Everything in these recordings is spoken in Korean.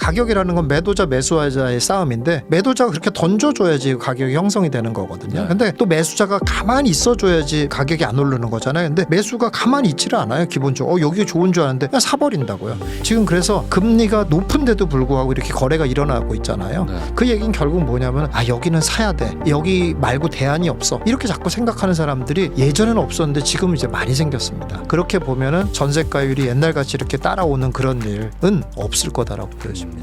가격이라는 건 매도자 매수자의 싸움인데 매도자가 그렇게 던져줘야지 가격이 형성이 되는 거거든요. 네. 근데 또 매수자가 가만히 있어줘야지 가격이 안 오르는 거잖아요. 근데 매수가 가만히 있지를 않아요. 기본적으로 여기 좋은 줄 아는데 그냥 사버린다고요. 지금 그래서 금리가 높은데도 불구하고 이렇게 거래가 일어나고 있잖아요. 네. 그 얘기는 결국 뭐냐면 여기는 사야 돼. 여기 말고 대안이 없어. 이렇게 자꾸 생각하는 사람들이 예전에는 없었는데 지금은 이제 많이 생겼습니다. 그렇게 보면은 전세가율이 옛날같이 이렇게 따라오는 그런 일은 없을 거다라고 보여집니다.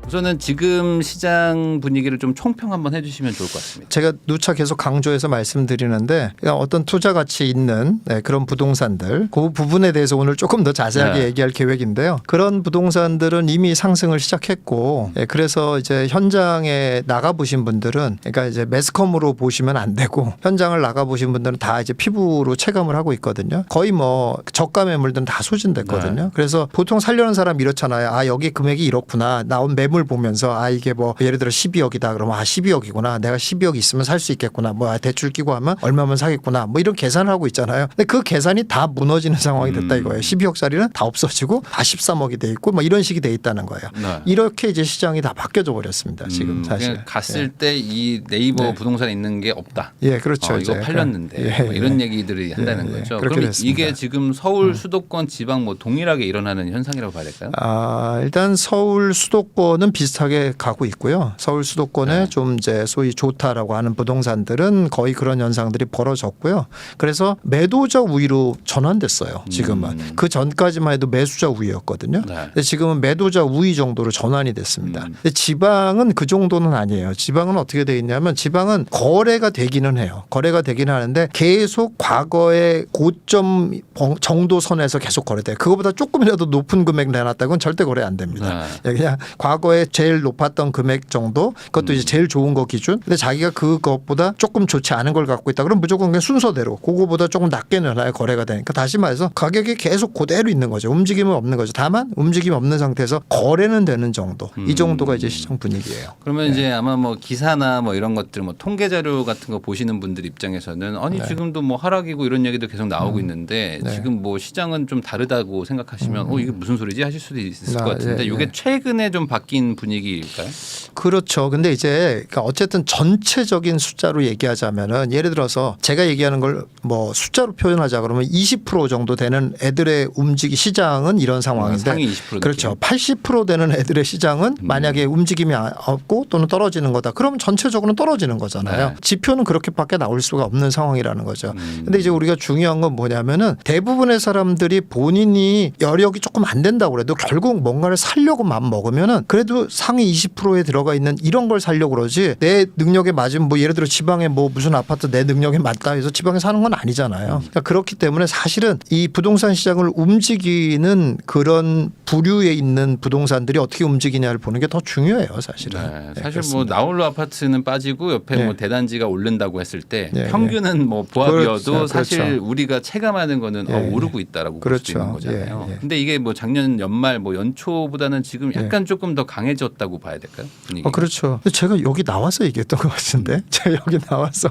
우선은 지금 시장 분위기를 좀 총평 한번 해주시면 좋을 것 같습니다. 제가 누차 계속 강조해서 말씀드리는데 어떤 투자 가치 있는 그런 부동산들 그 부분에 대해서 오늘 조금 더 자세하게 네. 얘기할 계획인데요. 그런 부동산들은 이미 상승을 시작했고 그래서 이제 현장에 나가 보신 분들은 그러니까 이제 매스컴으로 보시면 안 되고 현장을 나가 보신 분들은 다 이제 피부로 체감을 하고 있거든요. 거의 뭐 저가 매물들은 다 소진됐거든요. 네. 그래서 보통 살려는 사람 이렇잖아요. 여기 금액이 이렇구나. 나온 매물 보면서 이게 뭐 예를 들어 12억이다 그러면 12억이구나 내가 12억 있으면 살 수 있겠구나 뭐 대출 끼고 하면 얼마면 사겠구나 뭐 이런 계산을 하고 있잖아요. 근데 그 계산이 다 무너지는 상황이 됐다 이거예요. 12억짜리는 다 없어지고 다 13억이 돼 있고 뭐 이런 식이 돼 있다는 거예요. 네. 이렇게 이제 시장이 다 바뀌어져 버렸습니다. 지금 사실 그냥 갔을 때 이 네이버 네. 부동산에 있는 게 없다. 예, 그렇죠. 이거 이제. 팔렸는데 뭐 이런 얘기들이 한다는 거죠. 그렇게 그럼 됐습니다. 이게 지금 서울 수도권 지방 뭐 동일하게 일어나는 현상이라고 봐야 될까요? 일단 서울 수도권은 비슷하게 가고 있고요. 서울 수도권에 네. 좀 이제 소위 좋다라고 하는 부동산들은 거의 그런 현상들이 벌어졌고요. 그래서 매도자 우위로 전환됐어요. 지금은 그 전까지만 해도 매수자 우위였거든요. 네. 근데 지금은 매도자 우위 정도로 전환이 됐습니다. 근데 지방은 그 정도는 아니에요. 지방은 어떻게 돼 있냐면 지방은 거래가 되기는 해요. 거래가 되기는 하는데 계속 과거의 고점 정도 선에서 계속 거래돼요. 그거보다 조금이라도 높은 금액 내놨다고는 절대 거래 안 됩니다. 네. 그냥 과거에 제일 높았던 금액 정도 그것도 이제 제일 좋은 거 기준. 근데 자기가 그것보다 조금 좋지 않은 걸 갖고 있다. 그럼 무조건 그냥 순서대로 그거보다 조금 낮게 내놔야 거래가 되니까 다시 말해서 가격이 계속 그대로 있는 거죠. 움직임은 없는 거죠. 다만 움직임 없는 상태에서 거래는 되는 정도. 이 정도가 이제 시장 분위기예요. 그러면 이제 아마 뭐 기사나 뭐 이런 것들 뭐 통계 자료 같은 거 보시는 분들 입장에서는 아니 지금도 뭐 하락이고 이런 얘기도 계속 나오고 있는데 지금 뭐 시장은 좀 다르다고 생각하시면 이게 무슨 소리지 하실 수도 있을 것 같은데 이게 최근에 좀 바뀐 분위기일까요? 그렇죠. 근데 이제 그러니까 어쨌든 전체적인 숫자로 얘기하자면은 예를 들어서 제가 얘기하는 걸 뭐 숫자로 표현하자 그러면 20% 정도 되는 애들의 시장은 이런 상황인데 상위 20% 그렇죠. 80% 되는 애들의 시장은 만약에 움직임이 없고 또는 떨어지는 거다. 그러면 전체적으로는 떨어지는 거잖아요. 네. 지표는 그렇게밖에 나올 수가 없는 상황이라는 거죠. 근데 이제 우리가 중요한 건 뭐냐면은 대부분의 사람들이 본인이 여력이 조금 안 된다고 그래도 결국 뭔가를 살려고 마음 먹으면은 그래도 상위 20%에 들어가 있는 이런 걸 살려고 그러지 내 능력에 맞으면 뭐 예를 들어 지방에 뭐 무슨 아파트 내 능력에 맞다 해서 지방에 사는 건 아니잖아요. 그러니까 그렇기 때문에 사실은 이 부동산 시장을 움직이는 그런 부류에 있는 부동산들이 어떻게 움직이냐를 보는 게 더 중요해요, 사실은. 네, 사실 그렇습니다. 뭐 나홀로 아파트는 빠지고 옆에 네. 뭐 대단지가 오른다고 했을 때 네, 평균은 뭐 보합이어도 그렇죠. 사실 그렇죠. 우리가 체감하는 거는 예, 오르고 있다라고 볼 그렇죠. 수 있는 거잖아요. 예, 예. 근데 이게 뭐 작년 연말 뭐 연초보다는 지금 약간 조금 더 강해졌다고 봐야 될까요? 분위기가? 그렇죠. 제가 여기 나와서 얘기했던 것 같은데 제가 여기 나와서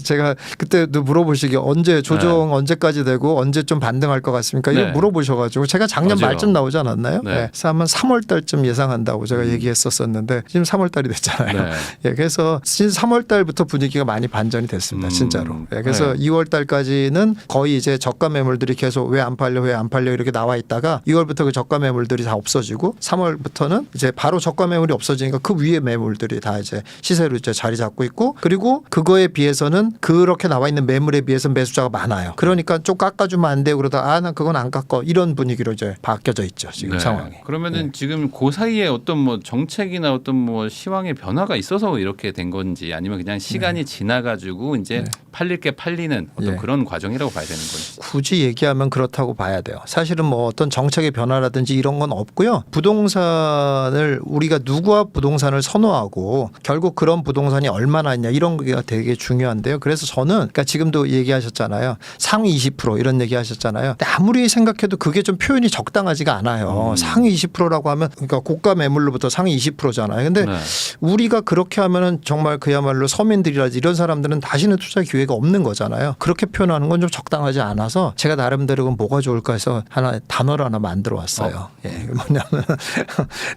제가 그때도 물어보시기 언제 조정 언제까지 되고 언제 좀 반등할 것 같습니까? 이거 네. 물어보셔가지고 제가 작년 맞아요. 말쯤 나오지 않았나요? 네. 그래서 아마 3월 달쯤 예상한다고 제가 얘기했었는데 지금 3월 달이 됐잖아요. 네. 예, 그래서 3월 달부터 분위기가 많이 반전이 됐습니다. 진짜로. 예, 그래서 2월 달까지는 거의 이제 저가 매물들이 계속 왜 안 팔려 이렇게 나와 있다가 2월부터 그 저가 매물들이 다 없어지고 3월부터는 이제 바로 저가 매물이 없어지니까 그 위에 매물들이 다 이제 시세로 이제 자리 잡고 있고 그리고 그거에 비해서는 그렇게 나와 있는 매물에 비해서 매수자가 많아요. 그러니까 좀 깎아주면 안 돼요. 그러다 난 그건 안 깎아 이런 분위기로 이제 바뀌어져 있죠. 지금 네. 상황이. 그러면은 지금 그 사이에 어떤 뭐 정책이나 어떤 뭐 시황의 변화가 있어서 이렇게 된 건지 아니면 그냥 시간이 지나가지고 이제 팔릴 게 팔리는 어떤 예. 그런 과정이라고 봐야 되는 건지. 굳이 얘기하면 그렇다고 봐야 돼요. 사실은 뭐 어떤 정책의 변화라든지 이런 건 없고요. 부동산을 우리가 누구와 부동산을 선호하고 결국 그런 부동산이 얼마나 있냐 이런 게 되게 중요한데요. 그래서 저는 그러니까 지금도 얘기하셨잖아요. 상위 20% 이런 얘기 하셨잖아요. 근데 아무리 생각해도 그게 좀 표현이 적당하지가 않아요. 상위 20%라고 하면 그러니까 고가 매물로부터 상위 20%잖아요. 근데 네. 우리가 그렇게 하면은 정말 그야말로 서민들이라든지 이런 사람들은 다시는 투자 기회 기회가 없는 거잖아요. 그렇게 표현하는 건 좀 적당하지 않아서 제가 나름대로 뭐가 좋을까 해서 단어를 하나 만들어 왔어요. 예, 뭐냐면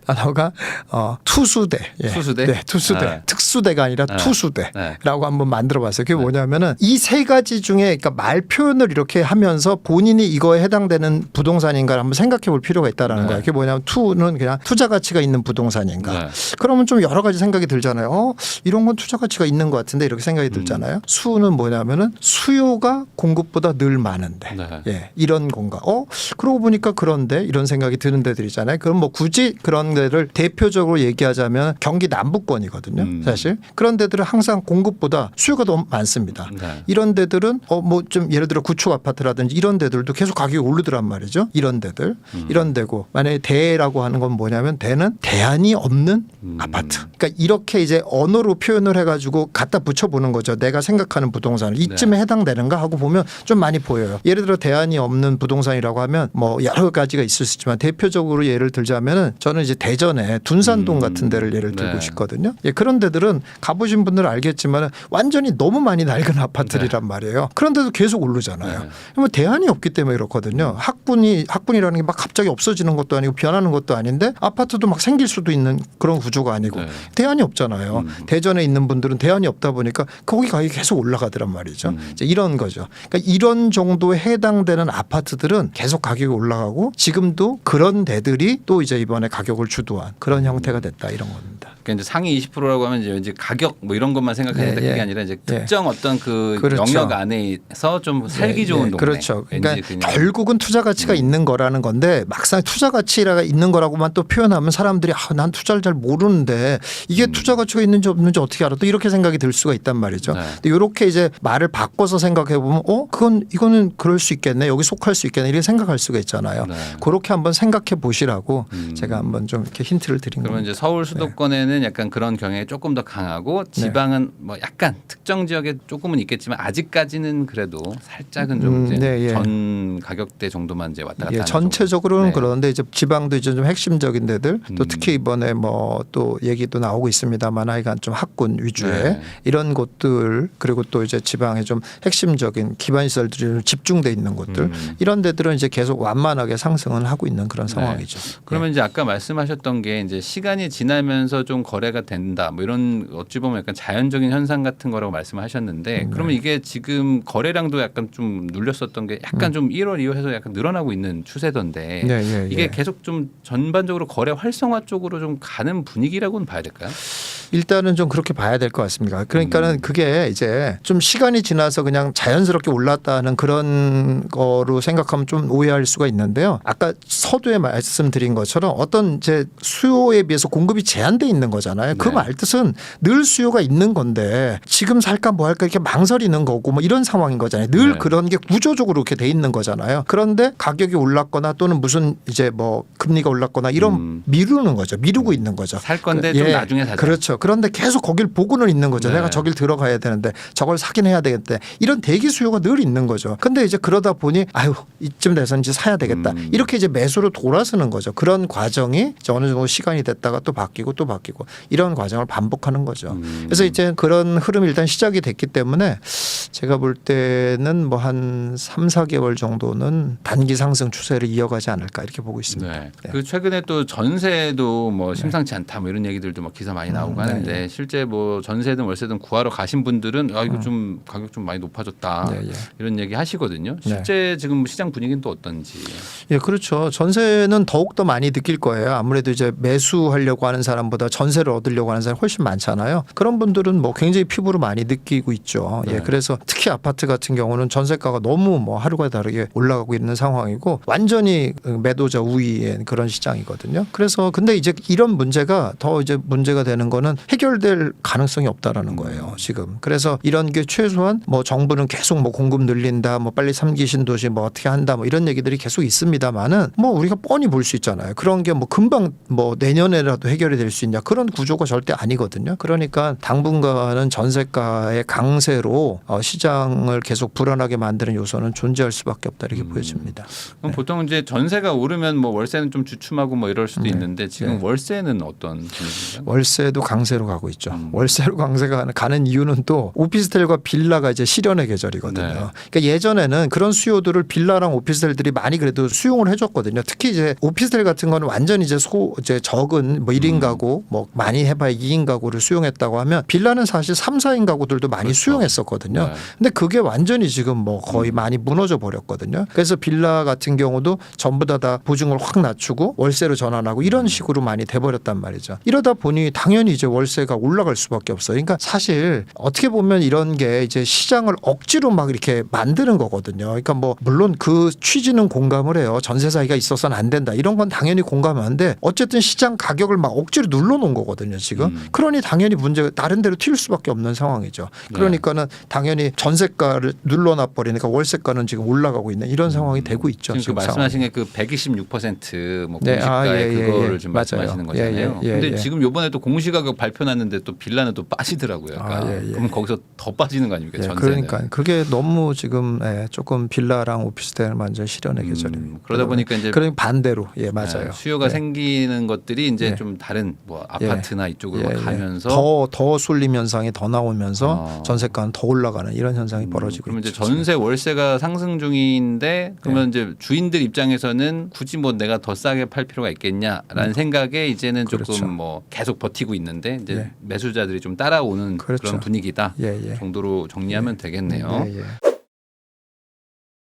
단어가 투수대. 예. 투수대? 네, 투수대. 네. 특수대가 아니라 네. 투수대라고 네. 한번 만들어 봤어요. 그게 뭐냐면은 이 세 가지 중에 그러니까 말 표현을 이렇게 하면서 본인이 이거에 해당되는 부동산인가를 한번 생각해 볼 필요가 있다라는 네. 거예요. 그게 뭐냐면 투는 그냥 투자 가치가 있는 부동산인가. 네. 그러면 좀 여러 가지 생각이 들잖아요. 이런 건 투자 가치가 있는 것 같은데 이렇게 생각이 들잖아요. 수는 뭐냐면은 수요가 공급보다 늘 많은데. 네. 예, 이런 건가. 그러고 보니까 그런데 이런 생각이 드는 데들이잖아요. 그럼 뭐 굳이 그런 데를 대표적으로 얘기하자면 경기 남부권이거든요. 사실 그런 데들은 항상 공급보다 수요가 더 많습니다. 네. 이런 데들은 뭐 좀 예를 들어 구축 아파트라든지 이런 데들도 계속 가격이 오르더란 말이죠. 이런 데들 이런 데고 만약에 대라고 하는 건 뭐냐면 대는 대안이 없는 아파트. 그러니까 이렇게 이제 언어로 표현을 해가지고 갖다 붙여보는 거죠. 내가 생각하는 부동산을 이쯤에 해당되는가 하고 보면 좀 많이 보여요. 예를 들어 대안이 없는 부동산이라고 하면 뭐 여러 가지가 있을 수 있지만 대표적으로 예를 들자면은 저는 이제 대전에 둔산동 같은 데를 예를 들고 네. 싶거든요. 예, 그런 데들은 가보신 분들은 알겠지만 완전히 너무 많이 낡은 아파트란 말이에요. 그런데도 계속 오르잖아요. 네. 그러면 대안이 없기 때문에 그렇거든요. 학군이라는 게 막 갑자기 없어지는 것도 아니고 변하는 것도 아닌데 아파트도 막 생길 수도 있는 그런 구조가 아니고 네. 대안이 없잖아요. 대전에 있는 분들은 대안이 없다 보니까 거기 가격이 계속 올라가더란 말이죠. 이제 이런 거죠. 그러니까 이런 정도에 해당되는 아파트들은 계속 가격이 올라가고 지금도 그런 데들이 또 이제 이번에 가격을 주도한 그런 형태가 됐다 이런 겁니다. 그러니까 이제 상위 20%라고 하면 이제 왠지 가격 뭐 이런 것만 생각하는데 예, 그게 예. 아니라 이제 예. 특정 어떤 그 그렇죠. 영역 안에서 좀 살기 좋은 동네. 그렇죠. 그러니까 왠지 그냥 결국은 투자 가치가 있는 거라는 건데 막상 투자 가치가 있는 거라고만 또 표현하면 사람들이 난 투자를 잘 모르는데 이게 투자 가치가 있는지 없는지 어떻게 알아? 또 이렇게 생각이 들 수가 있단 말이죠. 네. 근데 이렇게 이제 말을 바꿔서 생각해 보면 이거는 그럴 수 있겠네. 여기 속할 수 있겠네. 이렇게 생각할 수가 있잖아요. 네. 그렇게 한번 생각해 보시라고 제가 한번 좀 이렇게 힌트를 드린 그러면 겁니다. 이제 서울 수도권에는 약간 그런 경향이 조금 더 강하고 지방은 뭐 약간 특정 지역에 조금은 있겠지만 아직까지는 그래도 살짝은 좀 이제 네, 예. 전 가격대 정도만 이제 왔다 갔다 예, 하는 전체적으로는 정도. 네. 그런데 이제 지방도 이제 좀 핵심적인 데들 또 특히 이번에 뭐 또 얘기도 나오고 있습니다만 하여간 좀 학군 위주의 네. 이런 곳들 그리고 또 이제 지방에 좀 핵심적인 기반 시설들이 좀 집중돼 있는 곳들 이런 데들은 이제 계속 완만하게 상승을 하고 있는 그런 상황이죠. 그러면 이제 아까 말씀하셨던 게 이제 시간이 지나면서 좀 거래가 된다 뭐 이런 어찌 보면 약간 자연적인 현상 같은 거라고 말씀하셨는데 그러면 이게 지금 거래량도 약간 좀 눌렸었던 게 약간 좀 1월 이후에서 약간 늘어나고 있는 추세던데 네, 예, 이게 예. 계속 좀 전반적으로 거래 활성화 쪽으로 좀 가는 분위기라고는 봐야 될까요? 일단은 좀 그렇게 봐야 될 것 같습니다. 그러니까는 그게 이제 좀 시간이 지나서 그냥 자연스럽게 올랐다는 그런 거로 생각하면 좀 오해할 수가 있는데요. 아까 서두에 말씀드린 것처럼 어떤 이제 수요에 비해서 공급이 제한돼 있는 거잖아요. 그 네. 말 뜻은 늘 수요가 있는 건데 지금 살까 뭐 할까 이렇게 망설이는 거고 뭐 이런 상황인 거잖아요. 늘 네. 그런 게 구조적으로 이렇게 돼 있는 거잖아요. 그런데 가격이 올랐거나 또는 무슨 이제 뭐 금리가 올랐거나 이런 미루는 거죠. 미루고 있는 거죠. 살 건데 좀 나중에 사자. 그렇죠. 그런데 계속 거길 보고는 있는 거죠. 네. 내가 저길 들어가야 되는데 저걸 사긴 해야 되겠대. 이런 대기 수요가 늘 있는 거죠. 근데 이제 그러다 보니 이쯤 돼서 이제 사야 되겠다. 이렇게 이제 매수로 돌아서는 거죠. 그런 과정이 이제 어느 정도 시간이 됐다가 또 바뀌고 또 바뀌고 이런 과정을 반복하는 거죠. 그래서 이제 그런 흐름이 일단 시작이 됐기 때문에 제가 볼 때는 뭐 한 3, 4개월 정도는 단기 상승 추세를 이어가지 않을까 이렇게 보고 있습니다. 네. 네. 그 최근에 또 전세도 뭐 심상치 않다 뭐 이런 얘기들도 막 기사 많이 나오고 하는데 실제 뭐 전세든 월세든 구하러 가신 분들은 이거 좀 가격 좀 많이 높아졌다 네, 예. 이런 얘기 하시거든요. 실제 지금 시장 분위기는 또 어떤지. 예, 그렇죠. 전세는 더욱 더 많이 느낄 거예요. 아무래도 이제 매수하려고 하는 사람보다 전세를 얻으려고 하는 사람이 훨씬 많잖아요. 그런 분들은 뭐 굉장히 피부로 많이 느끼고 있죠. 예, 그래서 특히 아파트 같은 경우는 전세가가 너무 뭐 하루가 다르게 올라가고 있는 상황이고 완전히 매도자 우위의 그런 시장이거든요. 그래서 근데 이제 이런 문제가 더 이제 문제가 되는 거는 해결될 가능성이 없다라는 거예요. 지금. 그래서 이런 게 최소한 뭐 정부는 계속 뭐 공급 늘린다, 뭐 빨리 3기 신도시 뭐 어떻게 한다, 뭐 이런 얘기들이 계속 있습니다만은 뭐 우리가 뻔히 볼 수 있잖아요. 그런 게 뭐 금방 뭐 내년에라도 해결이 될 수 있냐 그런 구조가 절대 아니거든요. 그러니까 당분간은 전세가의 강세로 시장을 계속 불안하게 만드는 요소는 존재할 수밖에 없다 이렇게 보여집니다. 그럼 보통 이제 전세가 오르면 뭐 월세는 좀 주춤하고 뭐 이럴 수도 있는데 지금 월세는 어떤 분위기인가요? 월세도 강세로 가고 있죠. 월세로 강세가 가는 이유는 또 오피스텔과 빌라가 이제 실현의 계절이거든요. 네. 그러니까 예전에는 그런 수요들을 빌라랑 오피스텔들이 많이 그래도 수용을 해줬거든요. 특히 이제 오피스텔 같은 거는 완전 이제 이제 적은 뭐 1인 가구 뭐 많이 해봐야 2인 가구를 수용했다고 하면 빌라는 사실 3, 4인 가구들도 많이 그렇죠. 수용했었거든요. 네. 근데 그게 완전히 지금 뭐 거의 많이 무너져 버렸거든요. 그래서 빌라 같은 경우도 전부 다 보증을 확 낮추고 월세로 전환하고 이런 식으로 많이 돼버렸단 말이죠. 이러다 보니 당연히 이제 월세가 올라갈 수밖에 없어요. 그러니까 사실 어떻게 보면 이런 게 이제 시장을 억지로 막 이렇게 만드는 거거든요. 그러니까 뭐 물론 그 취지는 공감을 해요. 전세 사기가 있어서는 안 된다. 이런 건 당연히 공감하는데 어쨌든 시장 가격을 막 억지로 눌러놓은 거거든요. 지금. 그러니 당연히 문제가 다른 데로 튈 수밖에 없는 상황이죠. 그러니까는 당연히 전세가를 눌러놔 버리니까 월세가는 지금 올라가고 있는 이런 상황이 되고 있죠. 지금 그 말씀하신 게 그 126%뭐 네. 공시가에 그거를 예. 지금 맞아요. 말씀하시는 거잖아요. 근데 지금 요번에 또 공시가격 발표났는데 또 빌라는 또 빠지더라고요. 그럼 거기서 더 빠지는 거 아닙니까? 전세는. 그러니까 그게 너무 지금 조금 빌라랑 오피스텔 완전 실현의 계절입니다. 그러다 보니까 이제 그러니까 반대로 맞아요. 수요가 생기는 것들이 이제 좀 다른 뭐 아파트나 이쪽으로 가면서 더 쏠림 현상이 더 나오면서 전세가는 더 올라가는 이런 현상이 벌어지고 그러면 이제 있죠. 전세 월세가 상승 중인데 그러면 이제 주인들 입장에서는 굳이 뭐 내가 더 싸게 팔 필요가 있겠냐라는 생각에 이제는 그렇죠. 조금 뭐 계속 버티고 있는데 이제 매수자들이 좀 따라오는 그런 분위기다 정도로 정리하면 되겠네요.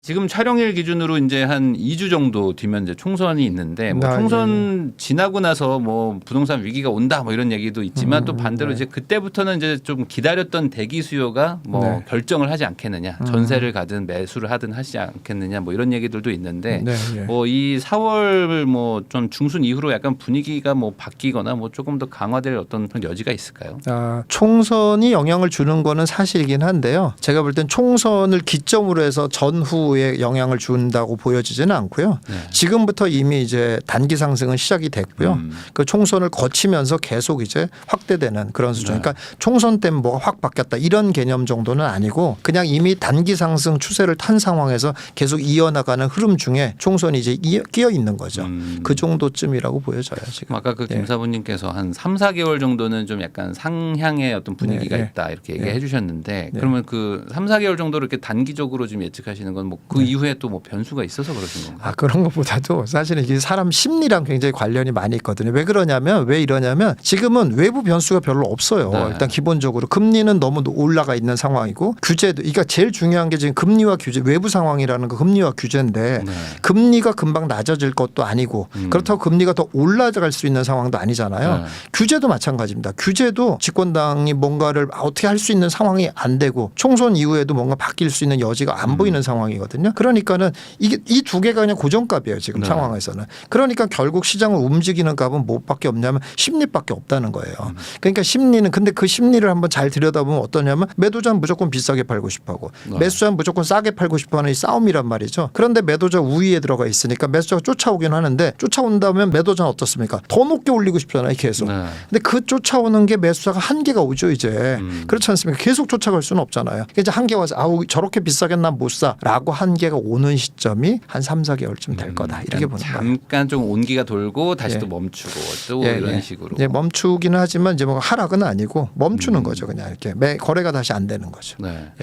지금 촬영일 기준으로 이제 한 2주 정도 뒤면 이제 총선이 있는데 뭐 총선 지나고 나서 뭐 부동산 위기가 온다 뭐 이런 얘기도 있지만 또 반대로 이제 그때부터는 이제 좀 기다렸던 대기 수요가 뭐 결정을 하지 않겠느냐 전세를 가든 매수를 하든 하지 않겠느냐 뭐 이런 얘기들도 있는데 뭐 이 4월 뭐 좀 중순 이후로 약간 분위기가 뭐 바뀌거나 뭐 조금 더 강화될 어떤 그런 여지가 있을까요? 총선이 영향을 주는 거는 사실이긴 한데요. 제가 볼 땐 총선을 기점으로 해서 전후 에 영향을 준다고 보여지지는 않고요. 지금부터 이미 이제 단기 상승은 시작이 됐고요. 그 총선을 거치면서 계속 이제 확대되는 그런 수준. 그러니까 총선 때문에 뭐가 확 바뀌었다 이런 개념 정도는 아니고 그냥 이미 단기 상승 추세를 탄 상황에서 계속 이어나가는 흐름 중에 총선이 이제 끼어 있는 거죠. 그 정도쯤이라고 보여져요. 지금. 아까 그 김사부님께서 한 3, 4개월 정도는 좀 약간 상향의 어떤 분위기가 있다 이렇게 얘기해 주셨는데 그러면 그 3, 4개월 정도로 이렇게 단기적으로 좀 예측하시는 건 뭐 그 이후에 또 뭐 변수가 있어서 그러신 건가요? 그런 것보다도 사실은 이게 사람 심리랑 굉장히 관련이 많이 있거든요. 왜 그러냐면 왜 이러냐면 지금은 외부 변수가 별로 없어요. 일단 기본적으로 금리는 너무 올라가 있는 상황이고 규제도 그러니까 제일 중요한 게 지금 금리와 규제 외부 상황이라는 거 금리와 규제인데 금리가 금방 낮아질 것도 아니고 그렇다고 금리가 더 올라갈 수 있는 상황도 아니잖아요. 규제도 마찬가지입니다. 규제도 집권당이 뭔가를 어떻게 할 수 있는 상황이 안 되고 총선 이후에도 뭔가 바뀔 수 있는 여지가 안 보이는 상황이거든요. 그러니까는 이게 이 두 개가 그냥 고정값이에요. 지금 상황에서는. 그러니까 결국 시장을 움직이는 값은 뭐밖에 없냐면 심리밖에 없다는 거예요. 그러니까 심리는 근데 그 심리를 한번 잘 들여다보면 어떠냐면 매도자는 무조건 비싸게 팔고 싶어하고 매수자는 무조건 싸게 팔고 싶어하는 이 싸움이란 말이죠. 그런데 매도자 우위에 들어가 있으니까 매수자가 쫓아오긴 하는데 쫓아온다면 매도자는 어떻습니까? 더 높게 올리고 싶잖아요. 계속. 근데 그 쫓아오는 게 매수자가 한계가 오죠. 이제. 그렇지 않습니까? 계속 쫓아갈 수는 없잖아요. 그러니까 이제 한계 와서 저렇게 비싸게 난 못 사라고 한계가 오는 시점이 한 3, 4개월쯤 될 거다. 이렇게 보는 거예요. 잠깐 좀 온기가 돌고 다시 또 멈추고 또 이런 식으로. 멈추기는 하지만 이제 뭐 하락은 아니고 멈추는 거죠. 그냥 이렇게 거래가 다시 안 되는 거죠.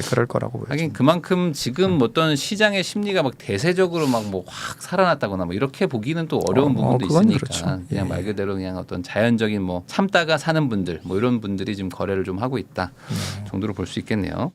그럴 거라고 보여요. 하긴 그만큼 지금 어떤 시장의 심리가 막 대세적으로 막 뭐 확 살아났다거나 뭐 이렇게 보기는 또 어려운 부분도 있으니까 그렇죠. 그냥 말 그대로 그냥 어떤 자연적인 뭐 참다가 사는 분들 뭐 이런 분들이 지금 거래를 좀 하고 있다 정도로 볼 수 있겠네요.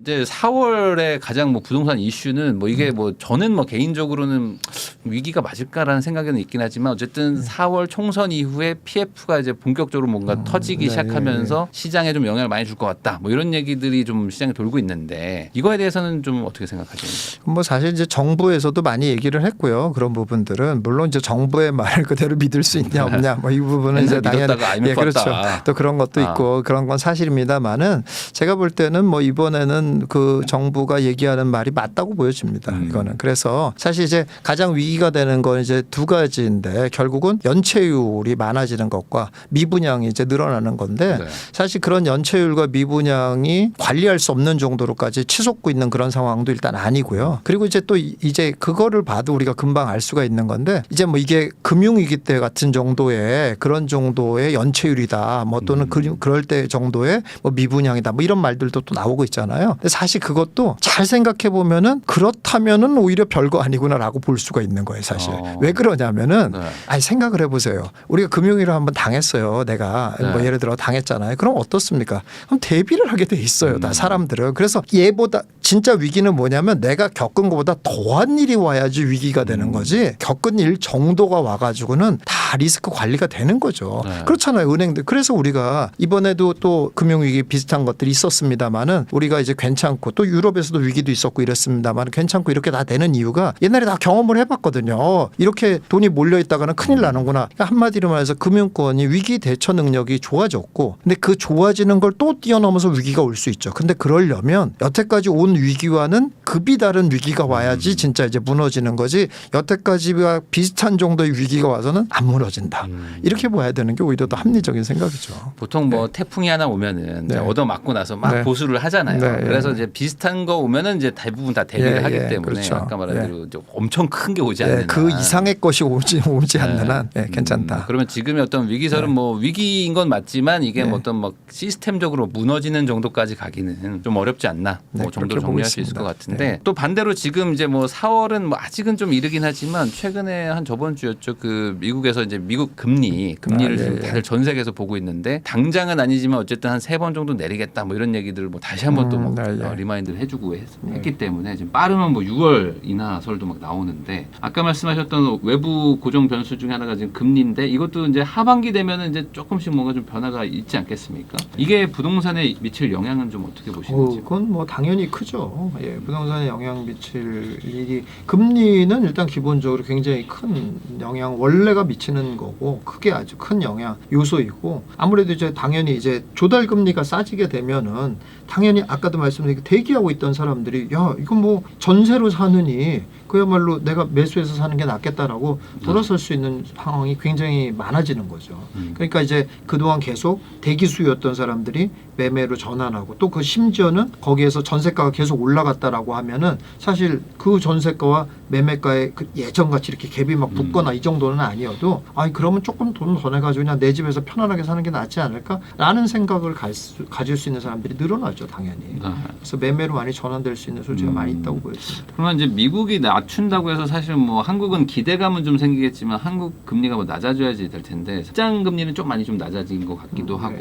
이제 4월에 가장 뭐 부동산 이슈는 뭐 이게 뭐 저는 뭐 개인적으로는 위기가 맞을까라는 생각은 있긴 하지만 어쨌든 4월 총선 이후에 PF가 이제 본격적으로 뭔가 터지기 시작하면서 시장에 좀 영향을 많이 줄 것 같다. 뭐 이런 얘기들이 좀 시장에 돌고 있는데 이거에 대해서는 좀 어떻게 생각하시는지? 뭐 사실 이제 정부에서도 많이 얘기를 했고요. 그런 부분들은 물론 이제 정부의 말을 그대로 믿을 수 있냐 없냐 뭐 이 부분은 이제 당연히 그렇죠. 또 그런 것도 있고 그런 건 사실입니다만은 제가 볼 때는 뭐 이번에는 이번 그 정부가 얘기하는 말이 맞다고 보여집니다. 이거는. 그래서 사실 이제 가장 위기가 되는 건 이제 두 가지인데 결국은 연체율이 많아지는 것과 미분양이 이제 늘어나는 건데 네. 사실 그런 연체율과 미분양이 관리할 수 없는 정도로까지 치솟고 있는 그런 상황도 일단 아니고요. 그리고 이제 또 이제 그거를 봐도 우리가 금방 알 수가 있는 건데 이제 뭐 이게 금융위기 때 같은 정도의 그런 정도의 연체율이다. 뭐 또는 그럴 때 정도의 뭐 미분양이다. 뭐 이런 말들도 또 나오고 있잖아요. 근데 사실 그것도 잘 생각해 보면은 그렇다면은 오히려 별거 아니구나라고 볼 수가 있는 거예요. 사실. 왜 그러냐면은 네. 아니 생각을 해보세요. 우리가 금융위기를 한번 당했어요. 내가 뭐 네. 예를 들어 당했잖아요. 그럼 어떻습니까? 그럼 대비를 하게 돼 있어요. 다 사람들은. 그래서 얘보다 진짜 위기는 뭐냐면 내가 겪은 것보다 더한 일이 와야지 위기가 되는 거지. 겪은 일 정도가 와가지고는 다 리스크 관리가 되는 거죠. 네. 그렇잖아요. 은행들. 그래서 우리가 이번에도 또 금융위기 비슷한 것들이 있었습니다만은 우리가 이제 괜찮고 또 유럽에서도 위기도 있었고 이랬습니다만 괜찮고 이렇게 다 되는 이유가 옛날에 다 경험을 해봤거든요. 이렇게 돈이 몰려있다가는 큰일 나는구나. 그러니까 한마디로 말해서 금융권이 위기 대처 능력이 좋아졌고 근데 그 좋아지는 걸 또 뛰어넘어서 위기가 올 수 있죠. 근데 그러려면 여태까지 온 위기와는 급이 다른 위기가 와야지 진짜 이제 무너지는 거지 여태까지와 비슷한 정도의 위기가 와서는 안 무너진다. 이렇게 봐야 되는 게 오히려 더 합리적인 생각이죠. 보통 뭐 태풍이 하나 오면은 이제 네. 얻어맞고 나서 막 네. 보수를 하잖아요. 네. 그래서 이제 비슷한 거 오면은 이제 대부분 다 대비를 예, 하기 예. 때문에 그렇죠. 아까 말한 대로 이제 엄청 큰 게 오지 않는 그 한. 이상의 것이 오지 않는 한 괜찮다. 그러면 지금의 어떤 위기설은 뭐 위기인 건 맞지만 이게 뭐 어떤 막 시스템적으로 무너지는 정도까지 가기는 좀 어렵지 않나 뭐 네, 정도로 그렇게 보고 정리할 수 있을 있습니다. 것 같은데 또 반대로 지금 이제 뭐 4월은 뭐 아직은 좀 이르긴 하지만 최근에 한 저번 주였죠. 그 미국에서 이제 미국 금리를 지금 다들 전 세계에서 보고 있는데 당장은 아니지만 어쨌든 한 3번 정도 내리겠다 뭐 이런 얘기들을 뭐 다시 한번 또 뭐 리마인드를 해주고 했기 때문에 지금 빠르면 뭐 6월 인하설도 막 나오는데 아까 말씀하셨던 외부 고정 변수 중에 하나가 지금 금리인데 이것도 이제 하반기 되면은 이제 조금씩 뭔가 좀 변화가 있지 않겠습니까? 이게 부동산에 미칠 영향은 좀 어떻게 보시는지? 그건 뭐 당연히 크죠. 예, 부동산에 영향 미칠 일이 금리는 일단 기본적으로 굉장히 큰 영향 원래가 미치는 거고 크게 아주 큰 영향 요소이고 아무래도 이제 당연히 이제 조달 금리가 싸지게 되면은 당연히 아까도 말씀드린 대기하고 있던 사람들이 야 이건 뭐 전세로 사느니 그야말로 내가 매수해서 사는 게 낫겠다라고 돌아설 수 있는 상황이 굉장히 많아지는 거죠. 그러니까 이제 그동안 계속 대기수였던 사람들이 매매로 전환하고 또 그 심지어는 거기에서 전세가가 계속 올라갔다라고 하면은 사실 그 전세가와 매매가의 그 예전같이 이렇게 갭이 막 붙거나 이 정도는 아니어도 아니 그러면 조금 돈 더 내가지고 그냥 내 집에서 편안하게 사는 게 낫지 않을까라는 생각을 가질 수 있는 사람들이 늘어나죠 당연히. 그래서 매매로 많이 전환될 수 있는 소지가 많이 있다고 보여집니다. 그러면 이제 미국이 낮춘다고 해서 사실 뭐 한국은 기대감은 좀 생기겠지만 한국 금리가 뭐 낮아져야지 될 텐데 시장 금리는 좀 많이 좀 낮아진 것 같기도 하고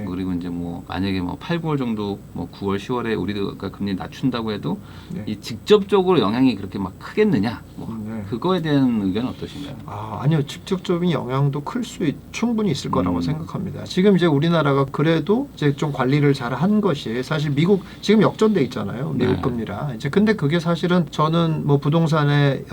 그리고 이제 뭐 만약에 뭐 8, 9월 정도 뭐 9월, 10월에 우리가 금리 낮춘다고 해도 이 직접적으로 영향이 그렇게 막 크겠느냐 뭐 그거에 대한 의견은 어떠신가요? 아니요 직접적인 영향도 충분히 있을 거라고 생각합니다. 지금 이제 우리나라가 그래도 이제 좀 관리를 잘 한 것이 사실 미국 지금 역전돼 있잖아요. 미국 금리라 이제 근데 그게 사실은 저는 뭐 부동산의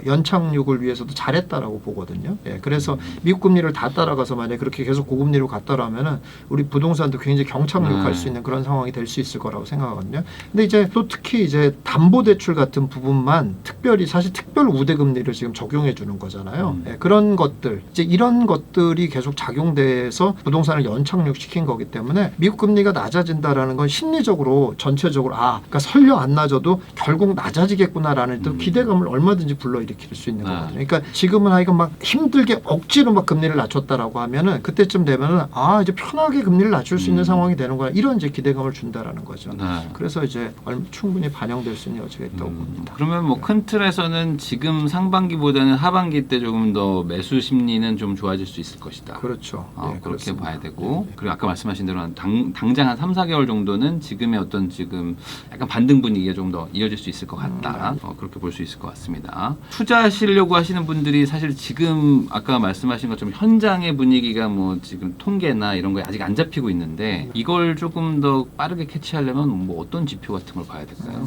연착륙을 위해서도 잘했다라고 보거든요. 예, 그래서 미국 금리를 다 따라가서 만약 그렇게 계속 고금리로 갔다라면은 우리 부동산도 굉장히 경착륙할 수 있는 그런 상황이 될 수 있을 거라고 생각하거든요. 근데 이제 또 특히 이제 담보대출 같은 부분만 특별히 사실 특별 우대금리를 지금 적용해 주는 거잖아요. 예, 그런 것들 이제 이런 것들이 계속 작용돼서 부동산을 연착륙시킨 거기 때문에 미국 금리가 낮아진다라는 건 심리적으로 전체적으로 그러니까 설령 안 낮아도 결국 낮아지겠구나라는 또 기대감을 얼마든지 불러일으킬 수 있는 거거든요. 그러니까 지금은 하여간 막 힘들게 억지로 막 금리를 낮췄다라고 하면은 그때쯤 되면은 이제 편하게 금리를 낮출 수 있는 상황이 되는 거야. 이런 이제 기대감을 준다라는 거죠. 그래서 이제 충분히 반영될 수 있는 여지가 있다고 봅니다. 그러면 뭐 큰 틀에서는 지금 상반기보다는 하반기 때 조금 더 매수 심리는 좀 좋아질 수 있을 것이다. 그렇죠. 그렇게 그렇습니다. 봐야 되고 그리고 아까 말씀하신 대로 당장 한 3, 4개월 정도는 지금의 어떤 지금 약간 반등 분위기가 좀 더 이어질 수 있을 것 같다. 그렇게 볼 수 있을 것 같습니다. 투자하시려고 하시는 분들이 사실 지금 아까 말씀하신 것처럼 현장의 분위기가 뭐 지금 통계나 이런 거에 아직 안 잡히고 있는데 이걸 조금 더 빠르게 캐치하려면 뭐 어떤 지표 같은 걸 봐야 될까요?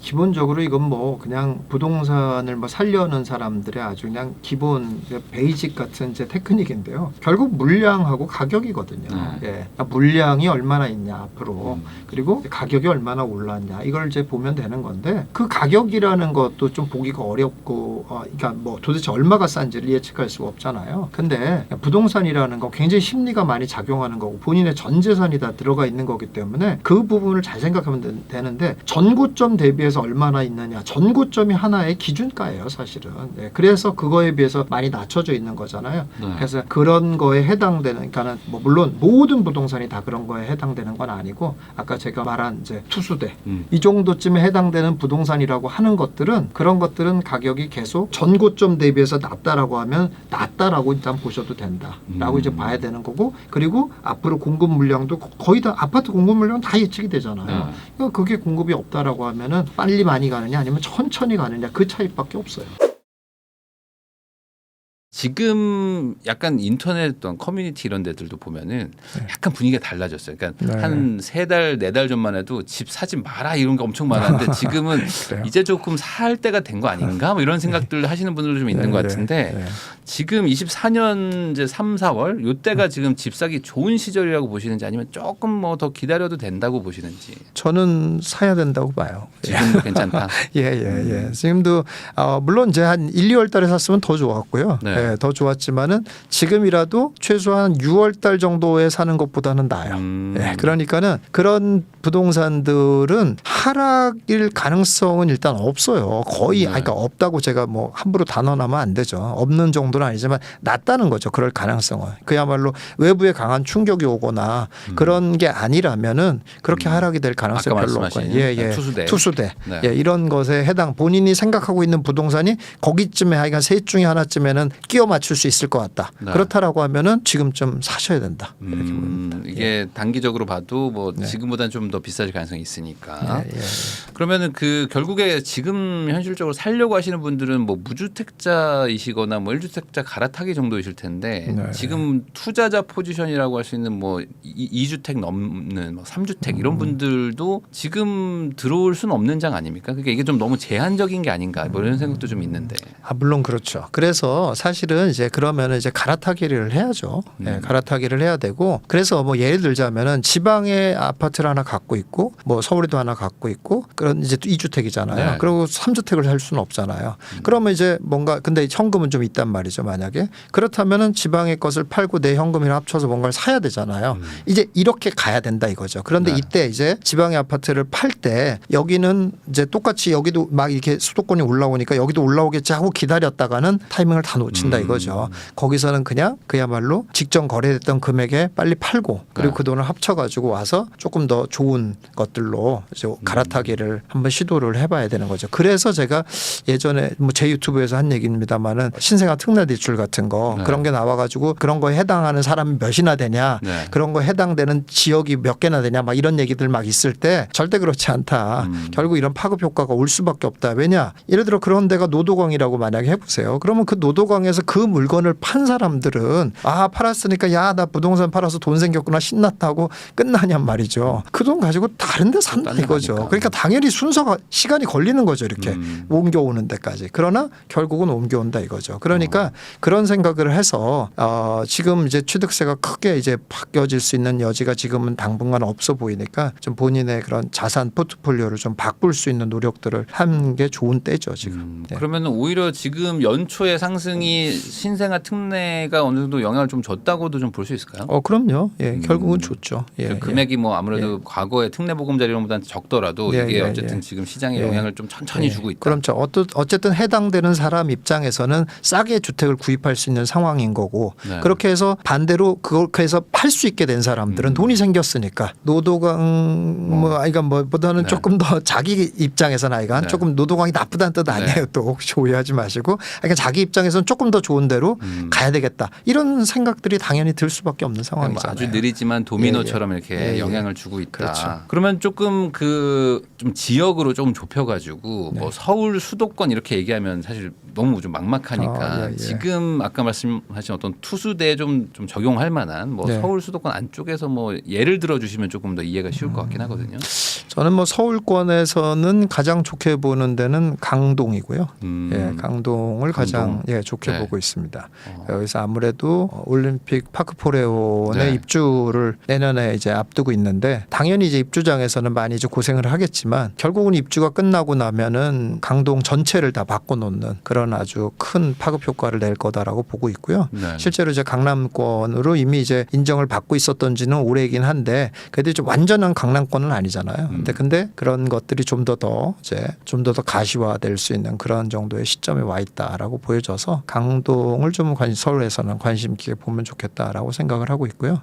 기본적으로 이건 뭐 그냥 부동산을 뭐 살려는 사람들의 아주 그냥 기본 베이직 같은 이제 테크닉인데요. 결국 물량하고 가격이거든요. 예. 그러니까 물량이 얼마나 있냐 앞으로 그리고 가격이 얼마나 올랐냐 이걸 이제 보면 되는 건데 그 가격이라는 것도 좀 보기가 어렵고 그러니까 뭐 도대체 얼마가 싼지를 예측할 수가 없잖아요. 근데 부동산이라는 건 굉장히 심리가 많이 작용하는 거고 본인의 전 재산이 다 들어가 있는 거기 때문에 그 부분을 잘 생각하면 되는데 전고점 대비해서 얼마나 있느냐 전고점이 하나의 기준가예요 사실은. 네, 그래서 그거에 비해서 많이 낮춰져 있는 거잖아요. 그래서 그런 거에 해당되는 그러니까 뭐 물론 모든 부동산이 다 그런 거에 해당되는 건 아니고 아까 제가 말한 이제 투수대 이 정도쯤에 해당되는 부동산이라고 하는 것들은 그런 것들은 가격이 계속 전고점 대비해서 낮다라고 하면 낮다라고 일단 보셔도 된다라고 이제 봐야 되는 거고 그리고 앞으로 공급 물량도 거의 다 아파트 공급 물량 다 예측이 되잖아요. 그러니까 그게 공급이 없다라고 하면은 빨리 많이 가느냐 아니면 천천히 가느냐 그 차이밖에 없어요. 지금 약간 인터넷 또는 커뮤니티 이런 데들도 보면은 약간 분위기가 달라졌어요. 그러니까 한 3달, 4달 전만 해도 집 사지 마라 이런 게 엄청 많았는데 지금은 이제 조금 살 때가 된 거 아닌가 뭐 이런 생각들 하시는 분들도 좀 있는 것 같은데 지금 24년 이제 3, 4월 요때가 지금 집 사기 좋은 시절이라고 보시는지 아니면 조금 뭐 더 기다려도 된다고 보시는지. 저는 사야 된다고 봐요. 지금도 괜찮다. 예. 지금도 물론 이제 한 1, 2월 달에 샀으면 더 좋았고요. 네, 더 좋았지만은 지금이라도 최소한 6월 달 정도에 사는 것보다는 나아요. 예, 그러니까는 그런 부동산들은 하락일 가능성은 일단 없어요. 거의 그러니까 없다고 제가 뭐 함부로 단언하면 안 되죠. 없는 정도는 아니지만 낮다는 거죠. 그럴 가능성은. 그야말로 외부에 강한 충격이 오거나 그런 게 아니라면은 그렇게 하락이 될 가능성이 별로 없고요. 투수대. 네. 예, 이런 것에 해당 본인이 생각하고 있는 부동산이 거기쯤에 하여간 셋 중에 하나쯤에는 끼워 맞출 수 있을 것 같다. 그렇다라고 하면은 지금쯤 사셔야 된다. 이렇게 보입니다. 이게 단기적으로 봐도 뭐 지금보다는 좀 더 비싸질 가능성이 있으니까. 그러면은 그 결국에 지금 현실적으로 살려고 하시는 분들은 뭐 무주택자이시거나 뭐 1주택자 갈아타기 정도이실 텐데 지금 투자자 포지션이라고 할 수 있는 뭐 2주택 넘는 뭐 3주택 이런 분들도 지금 들어올 수는 없는 장 아닙니까? 그러니까 이게 좀 너무 제한적인 게 아닌가 뭐 이런 생각도 좀 있는데. 물론 그렇죠. 그래서 사실은 이제 그러면은 이제 갈아타기를 해야죠. 갈아타기를 해야 되고 그래서 뭐 예를 들자면은 지방에 아파트를 하나 갖고 있고 뭐 서울에도 하나 갖고 있고 그런 이제 2주택이잖아요. 그리고 3주택을 살 수는 없잖아요. 그러면 이제 뭔가 근데 현금은 좀 있단 말이죠. 만약에 그렇다면은 지방의 것을 팔고 내 현금이랑 합쳐서 뭔가를 사야 되잖아요. 이제 이렇게 가야 된다 이거죠. 그런데 이때 이제 지방의 아파트를 팔 때 여기는 이제 똑같이 여기도 막 이렇게 수도권이 올라오니까 여기도 올라오겠지 하고 기다렸다가는 타이밍을 다 놓친다 이거죠. 거기서는 그냥 그야말로 직전 거래됐던 금액에 빨리 팔고 그리고 그 돈을 합쳐가지고 와서 조금 더 좋은 것들로 이제 갈아타기를 한번 시도를 해봐야 되는 거죠. 그래서 제가 예전에 뭐 제 유튜브에서 한 얘기입니다만은 신생아 특례 대출 같은 거 그런 게 나와가지고 그런 거에 해당하는 사람이 몇이나 되냐 그런 거 해당되는 지역이 몇 개나 되냐 막 이런 얘기들 막 있을 때 절대 그렇지 않다. 결국 이런 파급 효과가 올 수밖에 없다. 왜냐 예를 들어 그런 데가 노도광이라고 만약에 해보세요. 그러면 그 노도광에서 그 물건을 판 사람들은 팔았으니까 야 나 부동산 팔아서 돈 생겼구나 신났다고 끝나냔 말이죠. 그 돈 가지고 다른 데 산다 이거죠. 그러니까 당연히 순서가 시간이 걸리는 거죠. 이렇게 옮겨오는 데까지. 그러나 결국은 옮겨온다 이거죠. 그러니까 그런 생각을 해서 지금 이제 취득세가 크게 이제 바뀌어질 수 있는 여지가 지금은 당분간 없어 보이니까 좀 본인의 그런 자산 포트폴리오를 좀 바꿀 수 있는 노력들을 하는 게 좋은 때죠 지금. 그러면 오히려 지금 연초의 상승이 신생아 특례가 어느 정도 영향을 좀 줬다고도 좀 볼 수 있을까요? 그럼요. 결국은 좋죠. 그 금액이 뭐 아무래도 과거의 특례 보금자리론보다는 적더라도 이게 어쨌든 지금 시장에 영향을 좀 천천히 주고 있다. 그렇죠. 어쨌든 해당되는 사람 입장에서는 싸게 주택을 구입할 수 있는 상황인 거고 그렇게 해서 반대로 그렇게 해서 팔 수 있게 된 사람들은 돈이 생겼으니까 노도강 보다는 조금 더 자기 입장에서는 조금 노도강이 나쁘다는 뜻 아니에요. 또 혹시 오해하지 마시고 그러니까 자기 입장에서는 조금 더 좋은 데로 가야 되겠다. 이런 생각들이 당연히 들 수밖에 없는 뭐 상황이잖아요. 아주 느리지만 도미노처럼 이렇게 영향을 주고 있다. 그렇죠. 그러면 조금 좀 지역으로 좀 좁혀가지고 뭐 서울 수도권 이렇게 얘기하면 사실 너무 좀 막막하니까 지금 아까 말씀하신 어떤 투수대에 좀 적용할 만한 뭐 서울 수도권 안쪽에서 뭐 예를 들어 주시면 조금 더 이해가 쉬울 것 같긴 하거든요. 저는 뭐 서울권에서는 가장 좋게 보는 데는 강동이고요. 강동을 가장 좋게 보고 있습니다. 여기서 아무래도 올림픽 파크포레온의 입주를 내년에 이제 앞두고 있는데 당연히 이제 입주장에서는 많이 이제 고생을 하겠지만 결국은 입주가 끝나고 나면은 강동 전체를 다 바꿔놓는 그런 아주 큰 파급 효과를 낼 거다라고 보고 있고요. 실제로 이제 강남권으로 이미 이제 인정을 받고 있었던지는 오래이긴 한데 그래도 이제 완전한 강남권은 아니잖아요. 근데 그런 것들이 좀 더 더 가시화될 수 있는 그런 정도의 시점에 와 있다라고 보여져서 강동을 좀 서울에서는 관심 있게 보면 좋겠다라고 생각을 하고 있고요.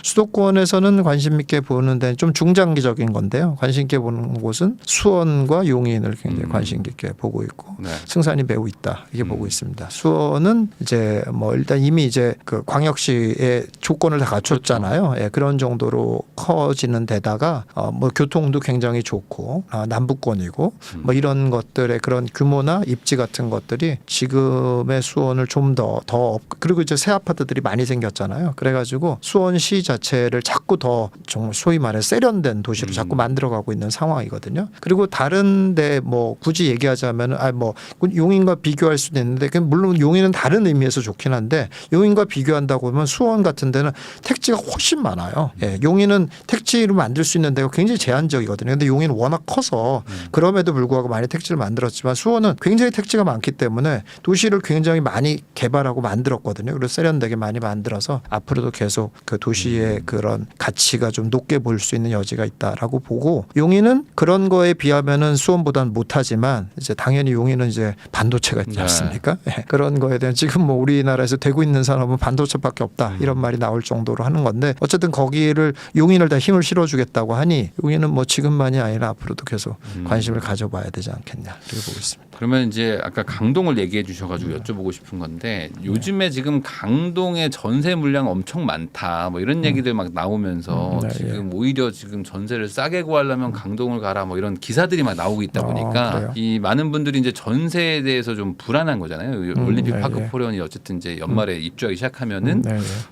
수도권에서는 관심 있게 보는 데는 좀 중장기적인 건데요. 관심 있게 보는 곳은 수원과 용인을 굉장히 관심 있게 보고 있고 승산이 매우 있다 이렇게 보고 있습니다. 수원은 이제 뭐 일단 이미 이제 그 광역시의 조건을 다 갖췄잖아요. 예, 그런 정도로 커지는 데다가 뭐 교통도 굉장히 좋고 남부권이고 뭐 이런 것들의 그런 규모나 입지 같은 것들이 지금의 수원을 좀 더 그리고 이제 새 아파트들이 많이 생겼잖아요. 그래가지고 수원시 자체를 자꾸 더 정말 소위 말해 세련된 도시로 자꾸 만들어가고 있는 상황이거든요. 그리고 다른데 뭐 굳이 얘기하자면 뭐 용인과 비교할 수도 있는데 물론 용인은 다른 의미에서 좋긴 한데 용인과 비교한다고 하면 수원 같은 데는 택지가 훨씬 많아요. 예, 용인은 택지로 만들 수 있는 데가 굉장히 제한적이거든요. 근데 용인은 워낙 커서 그럼에도 불구하고 많이 택지를 만들었지만 수원은 굉장히 택지가 많기 때문에 도시를 굉장히 많이 개발하고 만들었거든요. 그리고 세련되게 많이 만들어서 앞으로도 계속 그 도시의 그런 가치가 좀 높게 보일 수 있는 여지가 있다라고 보고 용인은 그런 거에 비하면은 수원보다는 못하지만 이제 당연히 용인은 이제 반도체가 있지 않습니까? 네. 그런 거에 대한 지금 뭐 우리나라에서 되고 있는 산업은 반도체밖에 없다 이런 말이 나올 정도로 하는 건데 어쨌든 거기를 용인을 다 힘을 실어주겠다고 하니 용인은 뭐 지금만이 아니라 앞으로도 계속 관심을 가져봐야 되지 않겠냐 이렇게 보고 있습니다. 그러면 이제 아까 강동을 얘기해 주셔가지고 여쭤보고 싶은 건데 요즘에 지금 강동의 전세 물량 엄청 많다 뭐 이런 얘기들 막 나오면서 지금 오히려 지금 전세를 싸게 구하려면 강동을 가라 뭐 이런 기사들이 막 나오고 있다 보니까 이 많은 분들이 이제 전세에 대해서 좀 불안한 거잖아요. 올림픽 파크포레온이 어쨌든 이제 연말에 입주하기 시작하면은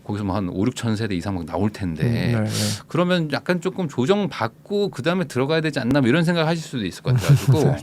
거기서 뭐 한 5, 6천 세대 이상 막 나올 텐데 그러면 약간 조금 조정받고 그 다음에 들어가야 되지 않나 뭐 이런 생각을 하실 수도 있을 것 같아가지고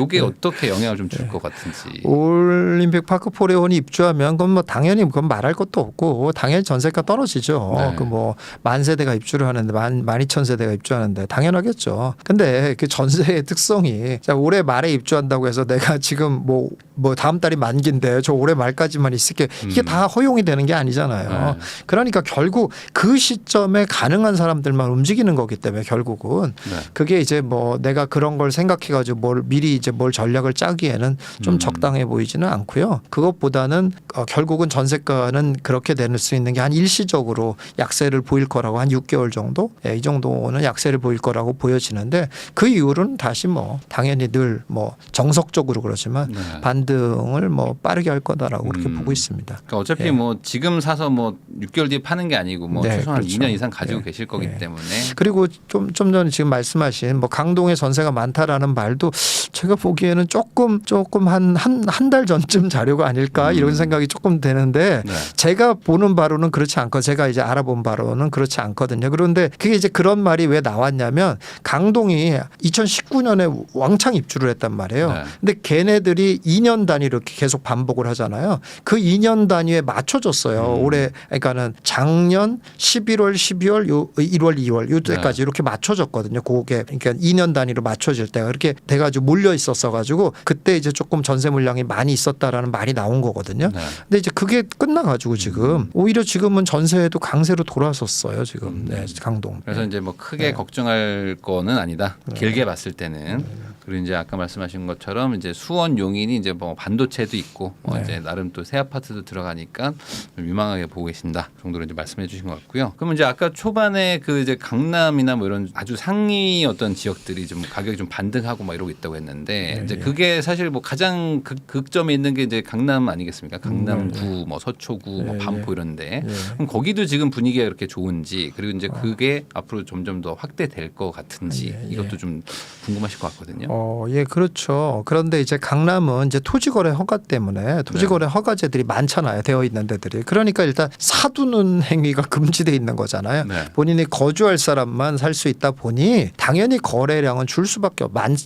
이게 어떻게 영향을 좀 줄 것 같은지. 올림픽 파크포레온이 입주하면 그건 뭐 당연히 그건 말할 것도 없고 당연히 전세가 떨어지죠. 그 뭐 만 세대가 입주를 하는데 12,000세대가 입주하는데 당연하겠죠. 근데 그 전세의 특성이 자, 올해 말에 입주한다고 해서 내가 지금 뭐 다음 달이 만기인데 저 올해 말까지만 있을게 이게 다 허용이 되는 게 아니잖아요. 그러니까 결국 그 시점에 가능한 사람들만 움직이는 거기 때문에 결국은 그게 이제 뭐 내가 그런 걸 생각해가지고 미리 이제 뭘 전략을 짜기에는 좀 적당해 보이지는 않고요. 그것보다는 결국은 전세가는 그렇게 될 수 있는 게 한 일시적으로 약세를 보일 거라고 한 6개월 정도 이 정도는 약세를 보일 거라고 보여지는데 그 이후로는 다시 뭐 당연히 늘 뭐 정석적으로 그러지만 반등을 뭐 빠르게 할 거다라고 그렇게 보고 있습니다. 그러니까 어차피 뭐 지금 사서 뭐 6개월 뒤에 파는 게 아니고 뭐 최소한 그렇죠. 2년 이상 가지고 계실 거기 때문에 그리고 좀 전에 지금 말씀하신 뭐 강동에 전세가 많다라는 말도 제가 보기에는 조금 한 달 전쯤 자료가 아닐까 이런 생각이 조금 되는데 제가 보는 바로는 그렇지 않고 제가 이제 알아본 바로는 그렇지 않거든요. 그런데 그게 이제 그런 말이 왜 나왔냐면 강동이 2019년에 왕창 입주를 했단 말이에요. 근데 걔네들이 2년 단위로 이렇게 계속 반복을 하잖아요. 그 2년 단위에 맞춰졌어요. 올해 그러니까는 작년 11월, 12월, 1월, 2월 요때까지 이렇게 맞춰졌거든요. 그게 그러니까 2년 단위로 맞춰질 때가 이렇게 돼가지고 몰려 있었어가지고 그때 이제 조금 전세 물량이 많이 있었다라는 말이 나온 거거든요. 근데 이제 그게 끝나가지고 지금 오히려 지금은 전세에도 강세로 돌아섰어요. 지금 강동. 그래서 이제 뭐 크게 걱정할 거는 아니다. 길게 봤을 때는. 그리고 이제 아까 말씀하신 것처럼 이제 수원 용인이 이제 뭐 반도체도 있고 뭐 네. 이제 나름 또 새 아파트도 들어가니까 좀 유망하게 보고 계신다 정도로 이제 말씀해 주신 것 같고요. 그러면 이제 아까 초반에 그 이제 강남이나 뭐 이런 아주 상위 어떤 지역들이 좀 가격이 좀 반등하고 막 이러고 있다고 했는데 네, 이제 네. 그게 사실 뭐 가장 극점에 있는 게 이제 강남 아니겠습니까? 강남구, 뭐 서초구, 뭐 네, 반포 이런데 네. 그럼 거기도 지금 분위기가 이렇게 좋은지 그리고 이제 그게 앞으로 점점 더 확대될 것 같은지 예, 예. 이것도 좀 궁금하실 것 같거든요. 예, 그렇죠. 그런데 이제 강남은 이제 토지거래 허가 때문에 토지거래 허가제들이 많잖아요. 되어 있는 데들이. 그러니까 일단 사두는 행위가 금지돼 있는 거잖아요. 네. 본인이 거주할 사람만 살 수 있다 보니 당연히 거래량은 줄 수밖에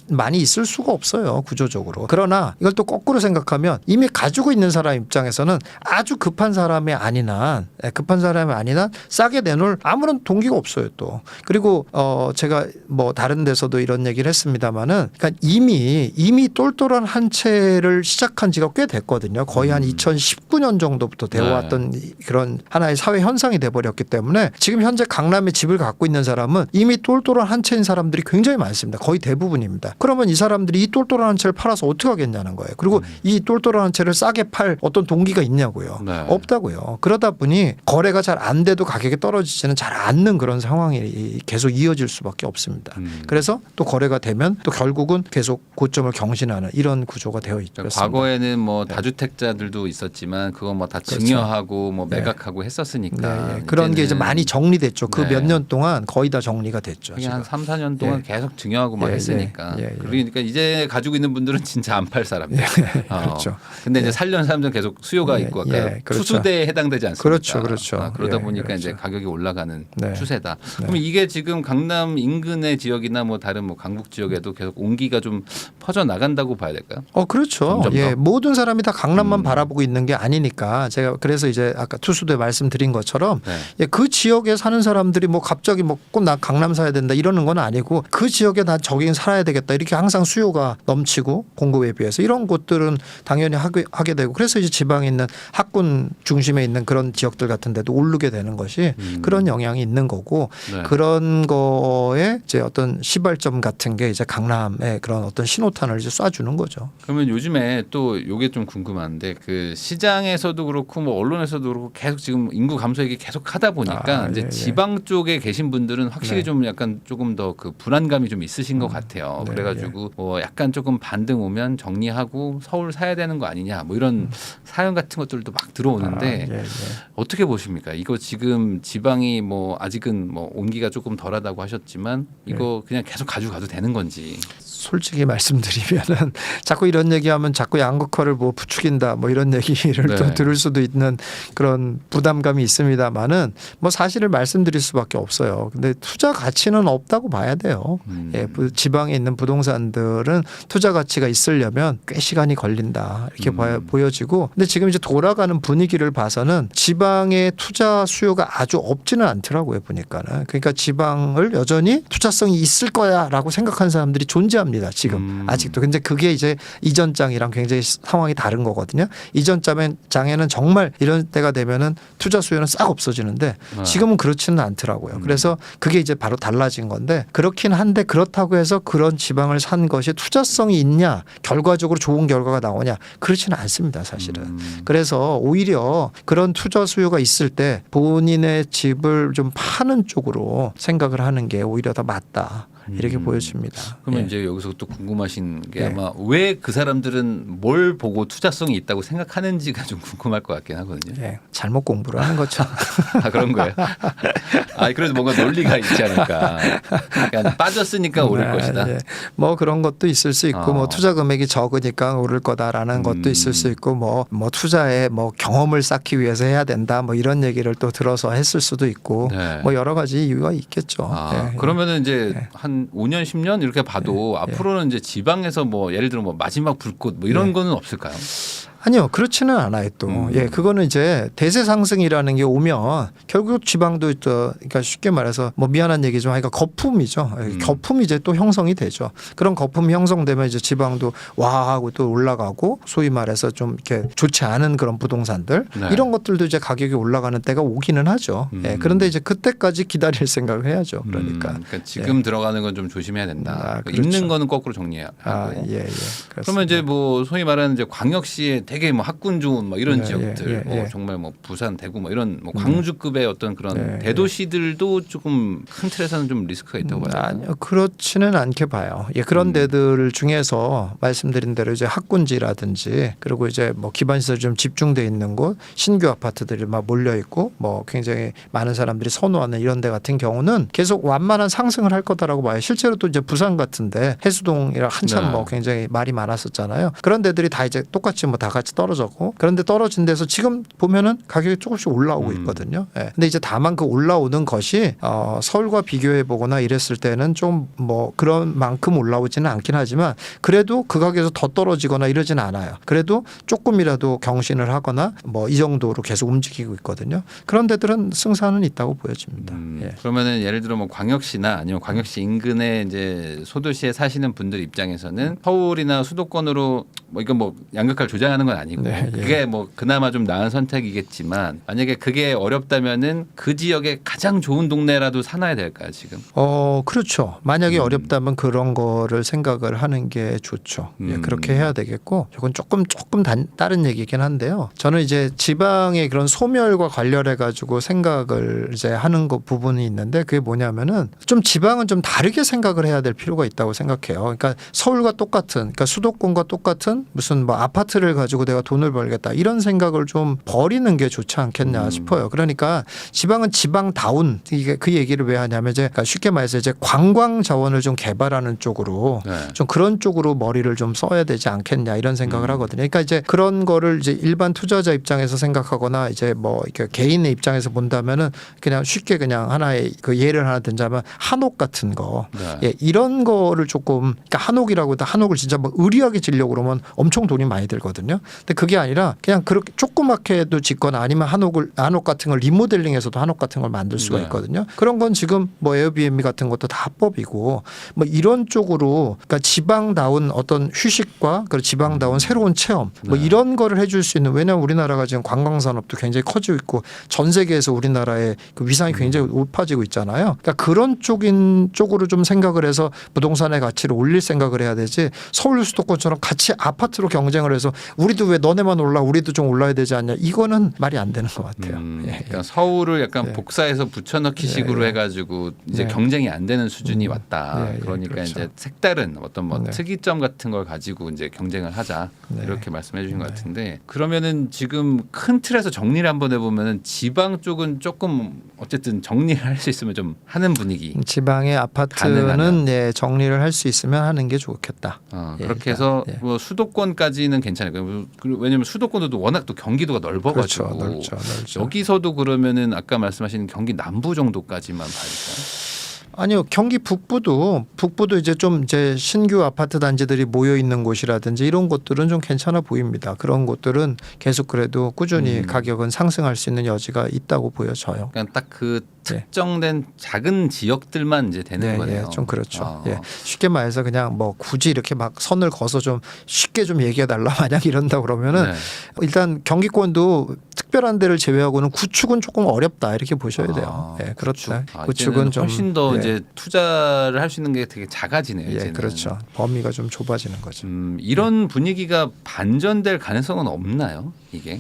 많이 있을 수가 없어요. 구조적으로. 그러나 이걸 또 거꾸로 생각하면 이미 가지고 있는 사람 입장에서는 아주 급한 사람이 아닌 한 싸게 내놓을 아무런 동기가 없어요 또. 그리고 제가 뭐 다른 데서도 이런 얘기를 했습니다마는 그러니까 이미 똘똘한 한 채를 시작한 지가 꽤 됐거든요. 거의 한 2019년 정도부터 되어왔던 그런 하나의 사회 현상이 돼버렸기 때문에 지금 현재 강남에 집을 갖고 있는 사람은 이미 똘똘한 한 채인 사람들이 굉장히 많습니다. 거의 대부분입니다. 그러면 이 사람들이 이 똘똘한 한 채를 팔아서 어떻게 하겠냐는 거예요. 그리고 이 똘똘한 한 채를 싸게 팔 어떤 동기가 있냐고요. 네. 없다고요. 그러다 보니 거래가 잘 안 돼도 가격이 떨어지지는 잘 않는 그런 상황이 계속 이어질 수밖에 없습니다. 그래서 또 거래가 되면 또 결국은 계속 고점을 경신하는 이런 구조가 되어 있죠. 그러니까 과거에는 뭐 다주택자들도 있었지만 그거 뭐 다 그렇죠. 증여하고 뭐 네. 매각하고 했었으니까 네, 그런 게 이제 많이 정리됐죠. 그 네. 몇 년 동안 거의 다 정리가 됐죠. 그게 한 3, 4년 동안 계속 증여하고 막 예, 했으니까. 예, 예, 예. 그러니까 이제 가지고 있는 분들은 진짜 안 팔 사람들. 그렇죠. 근데 이제 살려는 사람들은 계속 수요가 예, 있고 아까 예, 그렇죠. 투수대에 해당되지 않습니까? 그렇죠, 그렇죠. 그러다 예, 보니까 그렇죠. 이제 가격이 올라가는 네. 추세다. 그럼 이게 지금 강남 인근의 지역이나 뭐 다른 뭐 강북 지역에도 계속 온기가 좀 퍼져 나간다고 봐야 될까요? 그렇죠. 점점 더? 예, 모든 사람이 다 강남만 바라보고 있는 게 아니니까 제가 그래서 이제 아까 투수대 말씀드린 것처럼 네. 예, 그 지역에 사는 사람들이 뭐 갑자기 뭐 꼭 나 강남 사야 된다 이러는 건 아니고 그 지역에 나 저기 살아야 되겠다 이렇게 항상 수요가 넘치고 공급에 비해서 이런 곳들은 당연히 하게 되고 그래서 이제 지방에 있는 학군 중심에 있는 그런 지역들 같은 데도 오르게 되는 것이 그런 영향이 있는 거고 네. 그런 거에 이제 어떤 시발점 같은 게 이제 강남의 그런 어떤 신호탄을 이제 쏴주는 거죠. 그러면 요즘에 또 요게 좀 궁금한데 그 시장에서도 그렇고 뭐 언론에서도 그렇고 계속 지금 인구 감소 얘기 계속 하다 보니까 이제 예. 지방 쪽에 계신 분들은 확실히 네. 좀 약간 조금 더 그 불안감이 좀 있으신 것 같아요. 네, 그래가지고 뭐 약간 조금 반등 오면 정리하고 서울 사야 되는 거 아니냐 뭐 이런 사연 같은 것들도 막 들어오는데 예. 어떻게 보시십니까? 이거 지금 지방이 뭐 아직은 뭐 온기가 조금 덜하다고 하셨지만 이거 그냥 계속 가지고 가도 되는 건지. 솔직히 말씀드리면은 자꾸 이런 얘기하면 자꾸 양극화를 뭐 부추긴다 뭐 이런 얘기를 또 네. 들을 수도 있는 그런 부담감이 있습니다만은 뭐 사실을 말씀드릴 수밖에 없어요. 근데 투자 가치는 없다고 봐야 돼요. 예, 지방에 있는 부동산들은 투자 가치가 있으려면 꽤 시간이 걸린다 이렇게 보여지고 근데 지금 이제 돌아가는 분위기를 봐서는 지방의 투자 수요가 아주 없지는 않더라고요 보니까는. 그러니까 지방을 여전히 투자성이 있을 거야라고 생각하는 사람들이 존재합니다. 지금 아직도. 근데 그게 이제 이전 장이랑 굉장히 상황이 다른 거거든요. 이전 장에는 정말 이런 때가 되면은 투자 수요는 싹 없어지는데 지금은 그렇지는 않더라고요. 그래서 그게 이제 바로 달라진 건데 그렇긴 한데 그렇다고 해서 그런 지방을 산 것이 투자성이 있냐 결과적으로 좋은 결과가 나오냐 그렇지는 않습니다 사실은. 그래서 오히려 그런 투자 수요가 있을 때 본인의 집을 좀 파는 쪽으로 생각을 하는 게 오히려 더 맞다. 이렇게 보여집니다. 그러면 예. 이제 여기서 또 궁금하신 게 예. 아마 왜 그 사람들은 뭘 보고 투자성이 있다고 생각하는지가 좀 궁금할 것 같긴 하거든요. 예. 잘못 공부를 하는 거죠. 아 그런 거예요. 아 그래도 뭔가 논리가 있지 않을까. 약간 빠졌으니까 오를 것이다. 예. 뭐 그런 것도 있을 수 있고 뭐 투자 금액이 적으니까 오를 거다라는 것도 있을 수 있고 뭐 투자에 뭐 경험을 쌓기 위해서 해야 된다 뭐 이런 얘기를 또 들어서 했을 수도 있고 네. 뭐 여러 가지 이유가 있겠죠. 예. 그러면은 이제 한 5년 10년 이렇게 봐도 앞으로는 이제 지방에서 뭐 예를 들어 뭐 마지막 불꽃 뭐 이런 거는 없을까요? 아니요, 그렇지는 않아요 또. 예, 그거는 이제 대세 상승이라는 게 오면 결국 지방도 또 그러니까 쉽게 말해서 뭐 미안한 얘기지만 그러니까 거품이죠. 거품이 이제 또 형성이 되죠. 그런 거품이 형성되면 이제 지방도 와 하고 또 올라가고 소위 말해서 좀 이렇게 좋지 않은 그런 부동산들 네. 이런 것들도 이제 가격이 올라가는 때가 오기는 하죠. 예, 그런데 이제 그때까지 기다릴 생각을 해야죠. 그러니까 지금 들어가는 건 좀 조심해야 된다. 그렇죠. 있는 거는 거꾸로 정리하고. 예, 예. 그러면 이제 뭐 소위 말하는 이제 광역시에 되게 뭐 학군 좋은 뭐 이런 예, 지역들, 예, 뭐 예. 정말 뭐 부산, 대구 뭐 이런 뭐 광주급의 어떤 그런 예, 대도시들도 조금 큰 틀에서는 좀 리스크가 있다고 봐요. 아니요, 그렇지는 않게 봐요. 예, 그런 데들 중에서 말씀드린 대로 이제 학군지라든지 그리고 이제 뭐 기반시설 좀 집중돼 있는 곳, 신규 아파트들이 막 몰려 있고 뭐 굉장히 많은 사람들이 선호하는 이런 데 같은 경우는 계속 완만한 상승을 할 거다라고 봐요. 실제로 또 이제 부산 같은데 해수동이랑 한참 네. 뭐 굉장히 말이 많았었잖아요. 그런 데들이 다 이제 똑같이 뭐 다 같이 떨어졌고 그런데 떨어진 데서 지금 보면은 가격이 조금씩 올라오고 있거든요. 예. 근데 이제 다만 그 올라오는 것이 서울과 비교해 보거나 이랬을 때는 좀 뭐 그런 만큼 올라오지는 않긴 하지만 그래도 그 가격에서 더 떨어지거나 이러지는 않아요. 그래도 조금이라도 경신을 하거나 뭐 이 정도로 계속 움직이고 있거든요. 그런 데들은 승산은 있다고 보여집니다. 예. 그러면은 예를 들어 뭐 광역시나 아니면 광역시 인근에 이제 소도시에 사시는 분들 입장에서는 서울이나 수도권으로 뭐 이건 뭐 양극화를 조장하는 건 아니고 네, 예. 그게 뭐 그나마 좀 나은 선택이겠지만 만약에 그게 어렵다면은 그 지역에 가장 좋은 동네라도 사놔야 될까요 지금? 그렇죠. 만약에 어렵다면 그런 거를 생각을 하는 게 좋죠. 예, 그렇게 해야 되겠고, 이건 조금 다른 얘기긴 한데요. 저는 이제 지방의 그런 소멸과 관련해 가지고 생각을 이제 하는 거 부분이 있는데 그게 뭐냐면은 좀 지방은 좀 다르게 생각을 해야 될 필요가 있다고 생각해요. 그러니까 서울과 똑같은, 그러니까 수도권과 똑같은 무슨 뭐 아파트를 가지고 내가 돈을 벌겠다 이런 생각을 좀 버리는 게 좋지 않겠냐 싶어요. 그러니까 지방은 지방다운 이게 그 얘기를 왜 하냐면 이제 그러니까 쉽게 말해서 이제 관광 자원을 좀 개발하는 쪽으로 네. 좀 그런 쪽으로 머리를 좀 써야 되지 않겠냐 이런 생각을 하거든요. 그러니까 이제 그런 거를 이제 일반 투자자 입장에서 생각하거나 이제 뭐 이렇게 개인의 입장에서 본다면은 그냥 쉽게 그냥 하나의 그 예를 하나 든자면 한옥 같은 거, 네. 예, 이런 거를 조금 그러니까 한옥이라고 해도 한옥을 진짜 뭐 의리하게 지려고 그러면 엄청 돈이 많이 들거든요. 근데 그게 아니라 그냥 그렇게 조그맣게도 짓거나 아니면 한옥 같은 걸 리모델링해서도 한옥 같은 걸 만들 수가 네. 있거든요. 그런 건 지금 뭐 에어비앤비 같은 것도 다 합법이고 뭐 이런 쪽으로 그러니까 지방다운 어떤 휴식과 그 지방다운 새로운 체험 뭐 네. 이런 거를 해줄 수 있는 왜냐하면 우리나라가 지금 관광 산업도 굉장히 커지고 있고 전 세계에서 우리나라의 그 위상이 굉장히 높아지고 있잖아요. 그러니까 그런 쪽으로 좀 생각을 해서 부동산의 가치를 올릴 생각을 해야 되지 서울 수도권처럼 같이 아파트로 경쟁을 해서 우리도 왜 너네만 올라 우리도 좀 올라야 되지 않냐 이거는 말이 안 되는 것 같아요. 예, 그러니까 서울을 약간 예. 복사해서 붙여넣기 예, 식으로 예. 해가지고 이제 네. 경쟁이 안 되는 수준이 왔다. 예, 예, 그러니까 그렇죠. 이제 색다른 어떤 뭐 네. 특이점 같은 걸 가지고 이제 경쟁을 하자 네. 이렇게 말씀해 주신 것 같은데 그러면은 지금 큰 틀에서 정리를 한번 해보면은 지방 쪽은 조금 어쨌든 정리를 할 수 있으면 좀 하는 분위기. 지방의 아파트는 가능하면. 예, 정리를 할 수 있으면 하는 게 좋겠다. 예, 그렇게 해서 예. 뭐 수도권까지는 괜찮아요. 왜냐하면 수도권도 또 워낙 또 경기도가 넓어가지고 넓죠. 여기서도 그러면은 아까 말씀하신 경기 남부 정도까지만 봐야겠어요. 아니요, 경기 북부도 이제 좀 이제 신규 아파트 단지들이 모여 있는 곳이라든지 이런 곳들은 좀 괜찮아 보입니다. 그런 곳들은 계속 그래도 꾸준히 가격은 상승할 수 있는 여지가 있다고 보여져요. 그냥 딱 그 특정된 작은 지역들만 이제 되는 거네요. 예, 좀 그렇죠. 예. 쉽게 말해서 그냥 뭐 굳이 이렇게 막 선을 그어서 좀 쉽게 좀 얘기해 달라 만약 이런다 그러면은 네. 일단 경기권도 특별한 데를 제외하고는 구축은 조금 어렵다 이렇게 보셔야 돼요. 예, 그렇다. 구축은 좀 훨씬 더 예. 이제 투자를 할 수 있는 게 되게 작아지네요. 예, 이제는. 그렇죠. 범위가 좀 좁아지는 거죠. 이런 분위기가 반전될 가능성은 없나요? 이게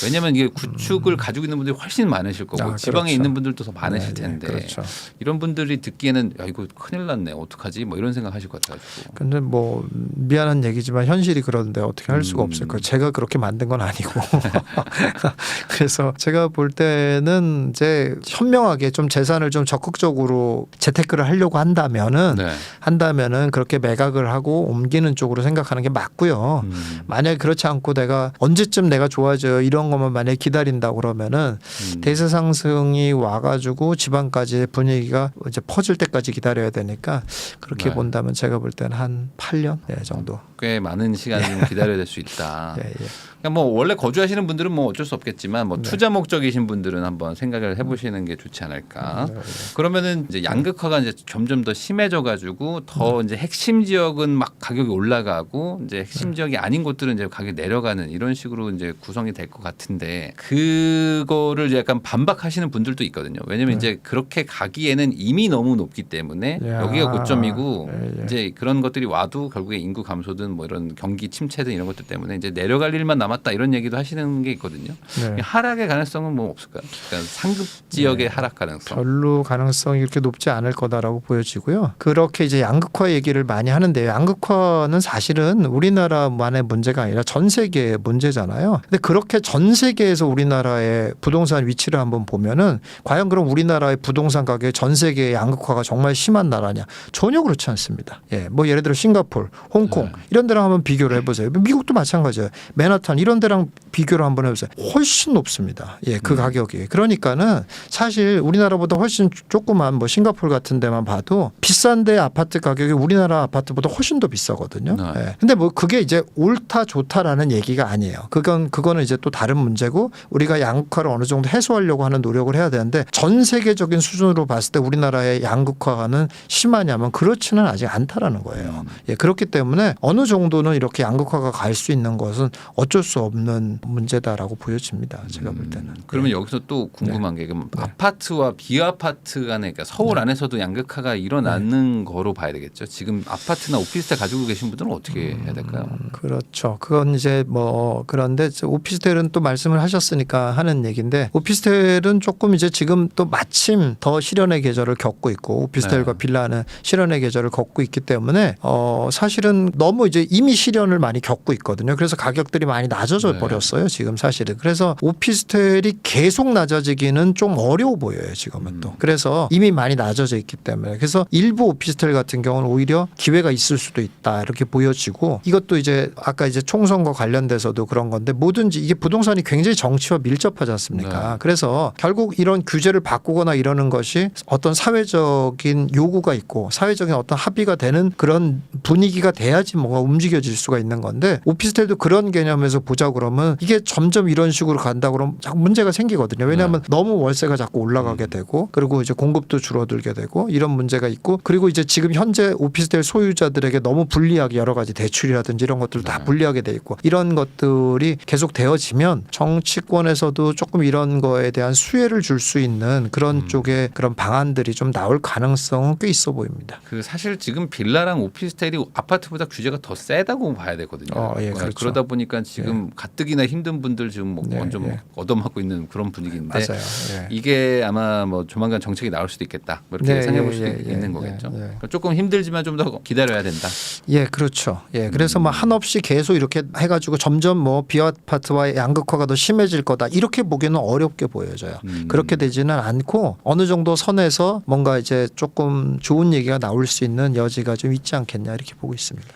왜냐하면 이게 구축을 가지고 있는 분들이 훨씬 많으실 거고 지방에 그렇죠. 있는 분들도 더 많으실 텐데 그렇죠. 이런 분들이 듣기에는 야 이거 큰일 났네 어떡하지 뭐 이런 생각하실 것 같아가지고. 근데 뭐 미안한 얘기지만 현실이 그런데 어떻게 할 수가 없을 거예요. 제가 그렇게 만든 건 아니고 그래서 제가 볼 때는 이제 현명하게 좀 재산을 좀 적극적으로 재테크를 하려고 한다면은 그렇게 매각을 하고 옮기는 쪽으로 생각하는 게 맞고요. 만약에 그렇지 않고 내가 언제쯤 내가 좋아져요. 이런 것만 만약에 기다린다고 그러면은 대세 상승이 와가지고 지방까지 분위기가 이제 퍼질 때까지 기다려야 되니까 그렇게 네. 본다면 제가 볼 때는 한 8년 정도. 꽤 많은 시간을 좀 기다려야 될 수 있다. 예, 예. 그러니까 뭐 원래 거주하시는 분들은 뭐 어쩔 수 없겠지만 뭐 투자 목적이신 분들은 한번 생각을 해보시는 게 좋지 않을까. 그러면은 이제 양극화가 이제 점점 더 심해져가지고 더 이제 핵심 지역은 막 가격이 올라가고 이제 핵심 지역이 아닌 곳들은 이제 가격이 내려가는 이런 식으로 이제 구성이 될 것 같은데 그거를 이제 약간 반박하시는 분들도 있거든요. 왜냐면 이제 그렇게 가기에는 이미 너무 높기 때문에 야. 여기가 고점이고 예, 예. 이제 그런 것들이 와도 결국에 인구 감소든 뭐 이런 경기 침체든 이런 것들 때문에 이제 내려갈 일만 남았다 이런 얘기도 하시는 게 있거든요. 네. 하락의 가능성은 뭐 없을까요? 그러니까 상급 지역의 하락 가능성. 별로 가능성이 이렇게 높지 않을 거다라고 보여지고요. 그렇게 이제 양극화 얘기를 많이 하는데요. 양극화는 사실은 우리나라만의 문제가 아니라 전 세계의 문제잖아요. 근데 그렇게 전 세계에서 우리나라의 부동산 위치를 한번 보면은 과연 그럼 우리나라의 부동산 가격이 전 세계의 양극화가 정말 심한 나라냐? 전혀 그렇지 않습니다. 예, 뭐 예를 들어 싱가포르, 홍콩 네. 이런 데랑 한번 비교를 해보세요. 미국도 마찬가지예요. 맨하탄 이런 데랑 비교를 한번 해보세요. 훨씬 높습니다. 예, 그 가격이. 그러니까는 사실 우리나라보다 훨씬 조그만 뭐 싱가포르 같은 데만 봐도 비싼데 아파트 가격이 우리나라 아파트보다 훨씬 더 비싸거든요. 네. 예. 근데 뭐 그게 이제 옳다 좋다라는 얘기가 아니에요. 그거는 이제 또 다른 문제고 우리가 양극화를 어느 정도 해소하려고 하는 노력을 해야 되는데 전 세계적인 수준으로 봤을 때 우리나라의 양극화는 심하냐면 그렇지는 아직 않다라는 거예요. 예, 그렇기 때문에 어느 정도는 이렇게 양극화가 갈 수 있는 것은 어쩔 수 없는 문제다라고 보여집니다. 제가 볼 때는. 그러면 예. 여기서 또 궁금한 게 그럼 아파트와 비아파트 간에 그러니까 서울 안에서도 양극화가 일어나는 거로 봐야 되겠죠. 지금 아파트나 오피스텔 가지고 계신 분들은 어떻게 해야 될까요? 그렇죠. 그건 이제 뭐 그런데 오피스텔은 또 말씀을 하셨으니까 하는 얘기인데 오피스텔은 조금 이제 지금 또 마침 더 실현의 계절을 겪고 있고 오피스텔과 네. 빌라는 실현의 계절을 겪고 있기 때문에 사실은 너무 이제 이미 실현을 많이 겪고 있거든요. 그래서 가격들이 많이 낮아져 네. 버렸어요. 지금 사실은. 그래서 오피스텔이 계속 낮아지기는 좀 어려워 보여요. 지금은 또. 그래서 이미 많이 낮아져 있기 때문에 그래서 일부 오피스텔 같은 경우는 오히려 기회가 있을 수도 있다 이렇게 보여지고 이것도 이제 아까 이제 총선과 관련돼서도 그런 건데 뭐든지 이게 부동산이 굉장히 정치와 밀접하지 않습니까? 네. 그래서 결국 이런 규제를 바꾸거나 이러는 것이 어떤 사회적인 요구가 있고 사회적인 어떤 합의가 되는 그런 분위기가 돼야지 뭔가 움직여질 수가 있는 건데 오피스텔도 그런 개념에서 보자 그러면 이게 점점 이런 식으로 간다 그러면 자꾸 문제가 생기거든요. 왜냐하면 너무 월세가 자꾸 올라가게 되고 그리고 이제 공급도 줄어들게 되고 이런 문제가 있고 그리고 이제 지금 현재 오피스텔 소유자들에게 너무 불리하게 여러 가지 대출이라든지 이런 것들 다 불리하게 돼 있고 이런 것들이 계속 되어지면 정치권에서도 조금 이런 거에 대한 수혜를 줄 수 있는 그런 쪽의 그런 방안들이 좀 나올 가능성은 꽤 있어 보입니다. 그 사실 지금 빌라랑 오피스텔이 아파트보다 규제가 더 세다고 봐야 되거든요. 예, 그렇죠. 그러다 보니까 지금 가뜩이나 힘든 분들 지금 뭐 완전 뭐 얻어맞고 있는 그런 분위기인데 맞아요. 예. 이게 아마 뭐 조만간 정책이 나올 수도 있겠다. 뭐 이렇게 네, 생각해 볼 예, 수도 예, 있는 예, 거겠죠. 예. 그러니까 조금 힘들지만 좀 더 기다려야 된다. 예, 그렇죠. 예, 그래서 뭐 한없이 계속 이렇게 해가지고 점점 뭐 비아파트와 양극화가 더 심해질 거다 이렇게 보기는 어렵게 보여져요. 그렇게 되지는 않고 어느 정도 선에서 뭔가 이제 조금 좋은 얘기가 나올 수 있는 여지가 좀 있지 않겠냐 이렇게 보고 있습니다.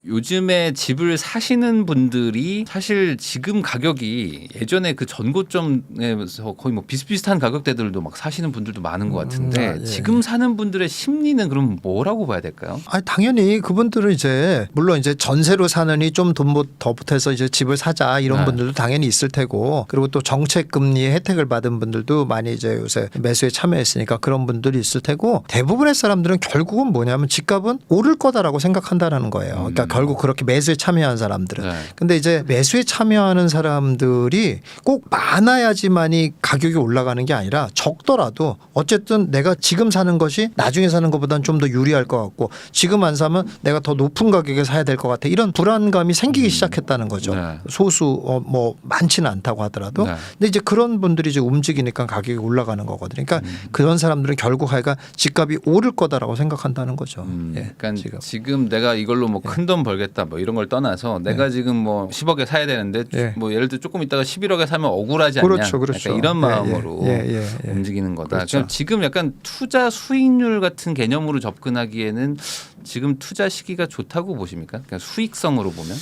요즘에 집을 사시는 분들이 사실 지금 가격이 예전에 그 전고점에서 거의 뭐 비슷비슷한 가격대들도 막 사시는 분들도 많은 것 같은데 예. 지금 사는 분들의 심리는 그럼 뭐라고 봐야 될까요? 아니, 당연히 그분들은 이제 물론 이제 전세로 사느니 좀 돈 더 보태서 이제 집을 사자 이런 네. 분들도 당연히 있을 테고 그리고 또 정책 금리의 혜택을 받은 분들도 많이 이제 요새 매수에 참여했으니까 그런 분들이 있을 테고 대부분의 사람들은 결국은 뭐냐면 집값은 오를 거다라고 생각한다는 거예요. 그러니까 결국 그렇게 매수에 참여한 사람들은. 네. 근데 이제 매수에 참여하는 사람들이 꼭 많아야지만이 가격이 올라가는 게 아니라 적더라도 어쨌든 내가 지금 사는 것이 나중에 사는 것보다는 좀 더 유리할 것 같고 지금 안 사면 내가 더 높은 가격에 사야 될 것 같아. 이런 불안감이 생기기 시작했다는 거죠. 네. 소수 뭐 많지는 않다고 하더라도. 네. 근데 이제 그런 분들이 이제 움직이니까 가격이 올라가는 거거든요. 그러니까 그런 사람들은 결국 하여간 집값이 오를 거다라고 생각한다는 거죠. 예, 그러니까 지금 내가 이걸로 뭐 큰 돈 벌겠다 뭐 이런 걸 떠나서 내가 지금 뭐 10억에 사야 되는데 예. 뭐 예를 들어 조금 있다가 11억에 사면 억울하지 않냐. 그렇죠, 그렇죠. 약간 이런 예, 마음으로 예. 움직이는 거다. 그렇죠. 그럼 지금 약간 투자 수익률 같은 개념으로 접근하기에는 지금 투자 시기가 좋다고 보십니까? 그러니까 수익성으로 보면?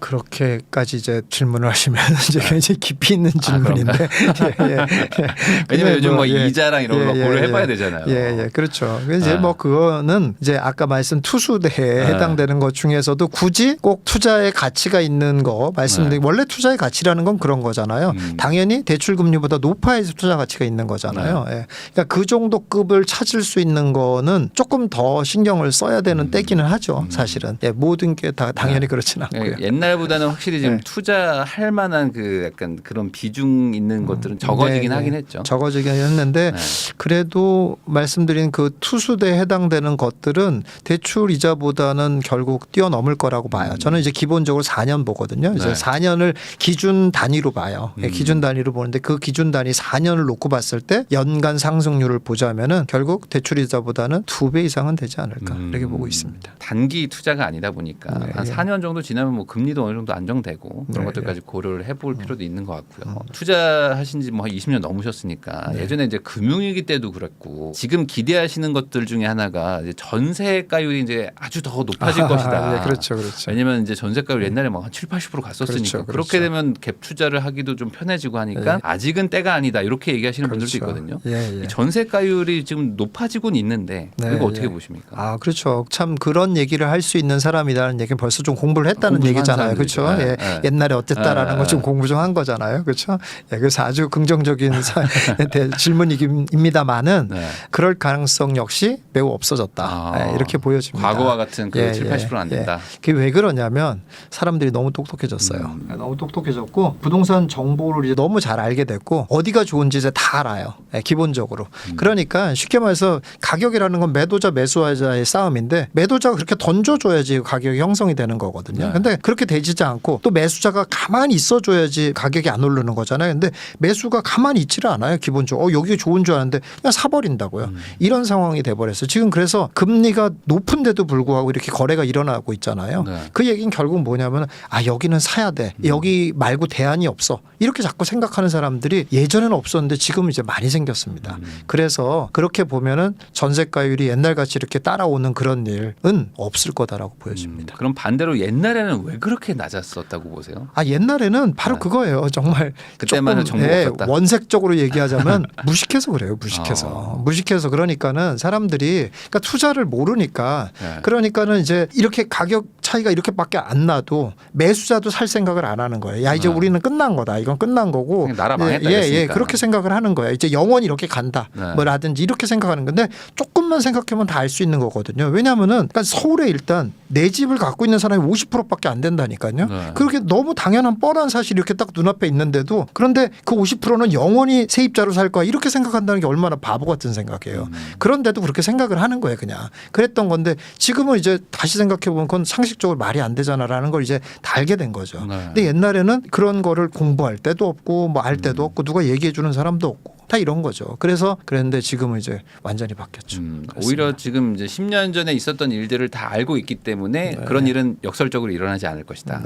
그렇게까지 이제 질문을 하시면 이제 굉장히 깊이 있는 질문인데. 왜냐면 요즘 뭐 이자랑 이런 거 고려해봐야 되잖아요. 그렇죠. 이제 뭐 그거는 이제 아까 말씀 투수대에 해당되는 것 중에서도 굳이 꼭 투자의 가치가 있는 거 말씀드린 원래 투자의 가치라는 건 그런 거잖아요. 당연히 대출 금리보다 높아야지 투자 가치가 있는 거잖아요. 그러니까 그 정도 급을 찾을 수 있는 거는 조금 더 신경을 써야 되는 때기는 하죠. 사실은 모든 게 다 당연히 그렇지는 않고요. 옛날보다는 확실히 지금 투자할 만한 그 약간 그런 비중 있는 것들은 적어지긴 하긴 했죠. 적어지긴 했는데 그래도 말씀드린 그 투수대에 해당되는 것들은 대출 이자보다는 결국 뛰어넘을 거라고 봐요. 저는 이제 기본적으로 4년 보거든요. 이제 4년을 기준 단위로 봐요. 기준 단위로 보는데 그 기준 단위 4년을 놓고 봤을 때 연간 상승률을 보자면은 결국 대출 이자보다는 2배 이상은 되지 않을까 이렇게 보고 있습니다. 단기 투자가 아니다 보니까 한 4년 정도 지나면 뭐 금리도 어느 정도 안정되고 그런 것들까지 고려를 해볼 필요도 있는 것 같고요. 투자하신 지 뭐 한 20년 넘으셨으니까 예전에 이제 금융위기 때도 그랬고 지금 기대하시는 것들 중에 하나가 이제 전세가율이 이제 아주 더 높아질 것이다. 그렇죠. 왜냐면 이제 전세가율 옛날에 막 한 7, 80% 갔었으니까 그렇게 되면 갭 투자를 하기도 좀 편해지고 하니까 아직은 때가 아니다 이렇게 얘기하시는 분들도 있거든요. 이 전세가율이 지금 높아지고는 있는데 이거 어떻게 보십니까? 그렇죠. 참 그런 얘기를 할 수 있는 사람이라는 얘기는 벌써 좀 공부를 했다는 얘기잖아요. 그렇죠. 옛날에 어땠다라는 거 좀 공부 좀 한 거잖아요. 그렇죠. 그래서 아주 긍정적인 질문입니다만은 그럴 가능성 역시 매우 없어졌다. 이렇게 보여집니다. 과거와 같은 그 7, 80%는 안 된다. 그게 왜 그러냐면 사람들이 너무 똑똑해졌어요. 너무 똑똑해졌고 부동산 정보를 이제 너무 잘 알게 됐고 어디가 좋은지 이제 다 알아요. 기본적으로. 그러니까 쉽게 말해서 가격이라는 건 매도자 매수자의 싸움인데 매도자가 그렇게 던져줘야지 가격이 형성이 되는 거거든요. 근데 그렇게 되지 않고 또 매수자가 가만히 있어줘야지 가격이 안 오르는 거잖아요. 근데 매수가 가만히 있지를 않아요. 기본적으로 여기 좋은 줄 아는데 그냥 사버린다고요. 이런 상황이 돼버렸어요. 지금 그래서 금리가 높은데도 불구하고 이렇게 거래가 일어나고 있잖아요. 그 얘기는 결국 뭐냐면 여기는 사야 돼. 여기 말고 대안이 없어. 이렇게 자꾸 생각하는 사람들이 예전에는 없었는데 지금은 이제 많이 생겼습니다. 그래서 그렇게 보면은 전세가율이 옛날같이 이렇게 따라오는 그런 일은 없을 거다라고 보여집니다. 그럼 반대로 옛날에는 왜 그렇게 낮았었다고 보세요? 옛날에는 바로 그거예요. 정말 그때만은 정보가 없었다. 원색적으로 얘기하자면 무식해서 그래요. 무식해서 그러니까는 사람들이 그러니까 투자를 모르니까 그러니까는 이제 이렇게 가격 차이가 이렇게밖에 안 나도 매수자도 살 생각을 안 하는 거예요. 이제 우리는 끝난 거다. 이건 끝난 거고. 나라 망했다. 그렇게 생각을 하는 거예요. 이제 영원히 이렇게 간다. 뭐라든지 이렇게 생각하는 건데 조금만 생각하면 다 알 수 있는 거거든요. 왜냐하면은 그러니까 서울에 일단 내 집을 갖고 있는 사람이 50%밖에 안 된다니까요. 그렇게 너무 당연한 뻔한 사실이 이렇게 딱 눈앞에 있는데도 그런데 그 50%는 영원히 세입자로 살 거야. 이렇게 생각한다는 게 얼마나 바보 같은 생각이에요. 그런데도 그렇게 생각을 하는 거예요. 그냥. 그랬던 건데 지금은 이제 다시 생각해 보면 그건 상식적으로 말이 안 되잖아라는 걸 이제 다 알게 된 거죠. 근데 옛날에는 그런 거를 공부할 때도 없고 뭐 알 때도 없고 누가 얘기해 주는 사람도 없고 다 이런 거죠. 그래서 그랬는데 지금은 이제 완전히 바뀌었죠. 오히려 지금 이제 10년 전에 있었던 일들을 다 알고 있기 때문에 그런 일은 역설적으로 일어나지 않을 것이다.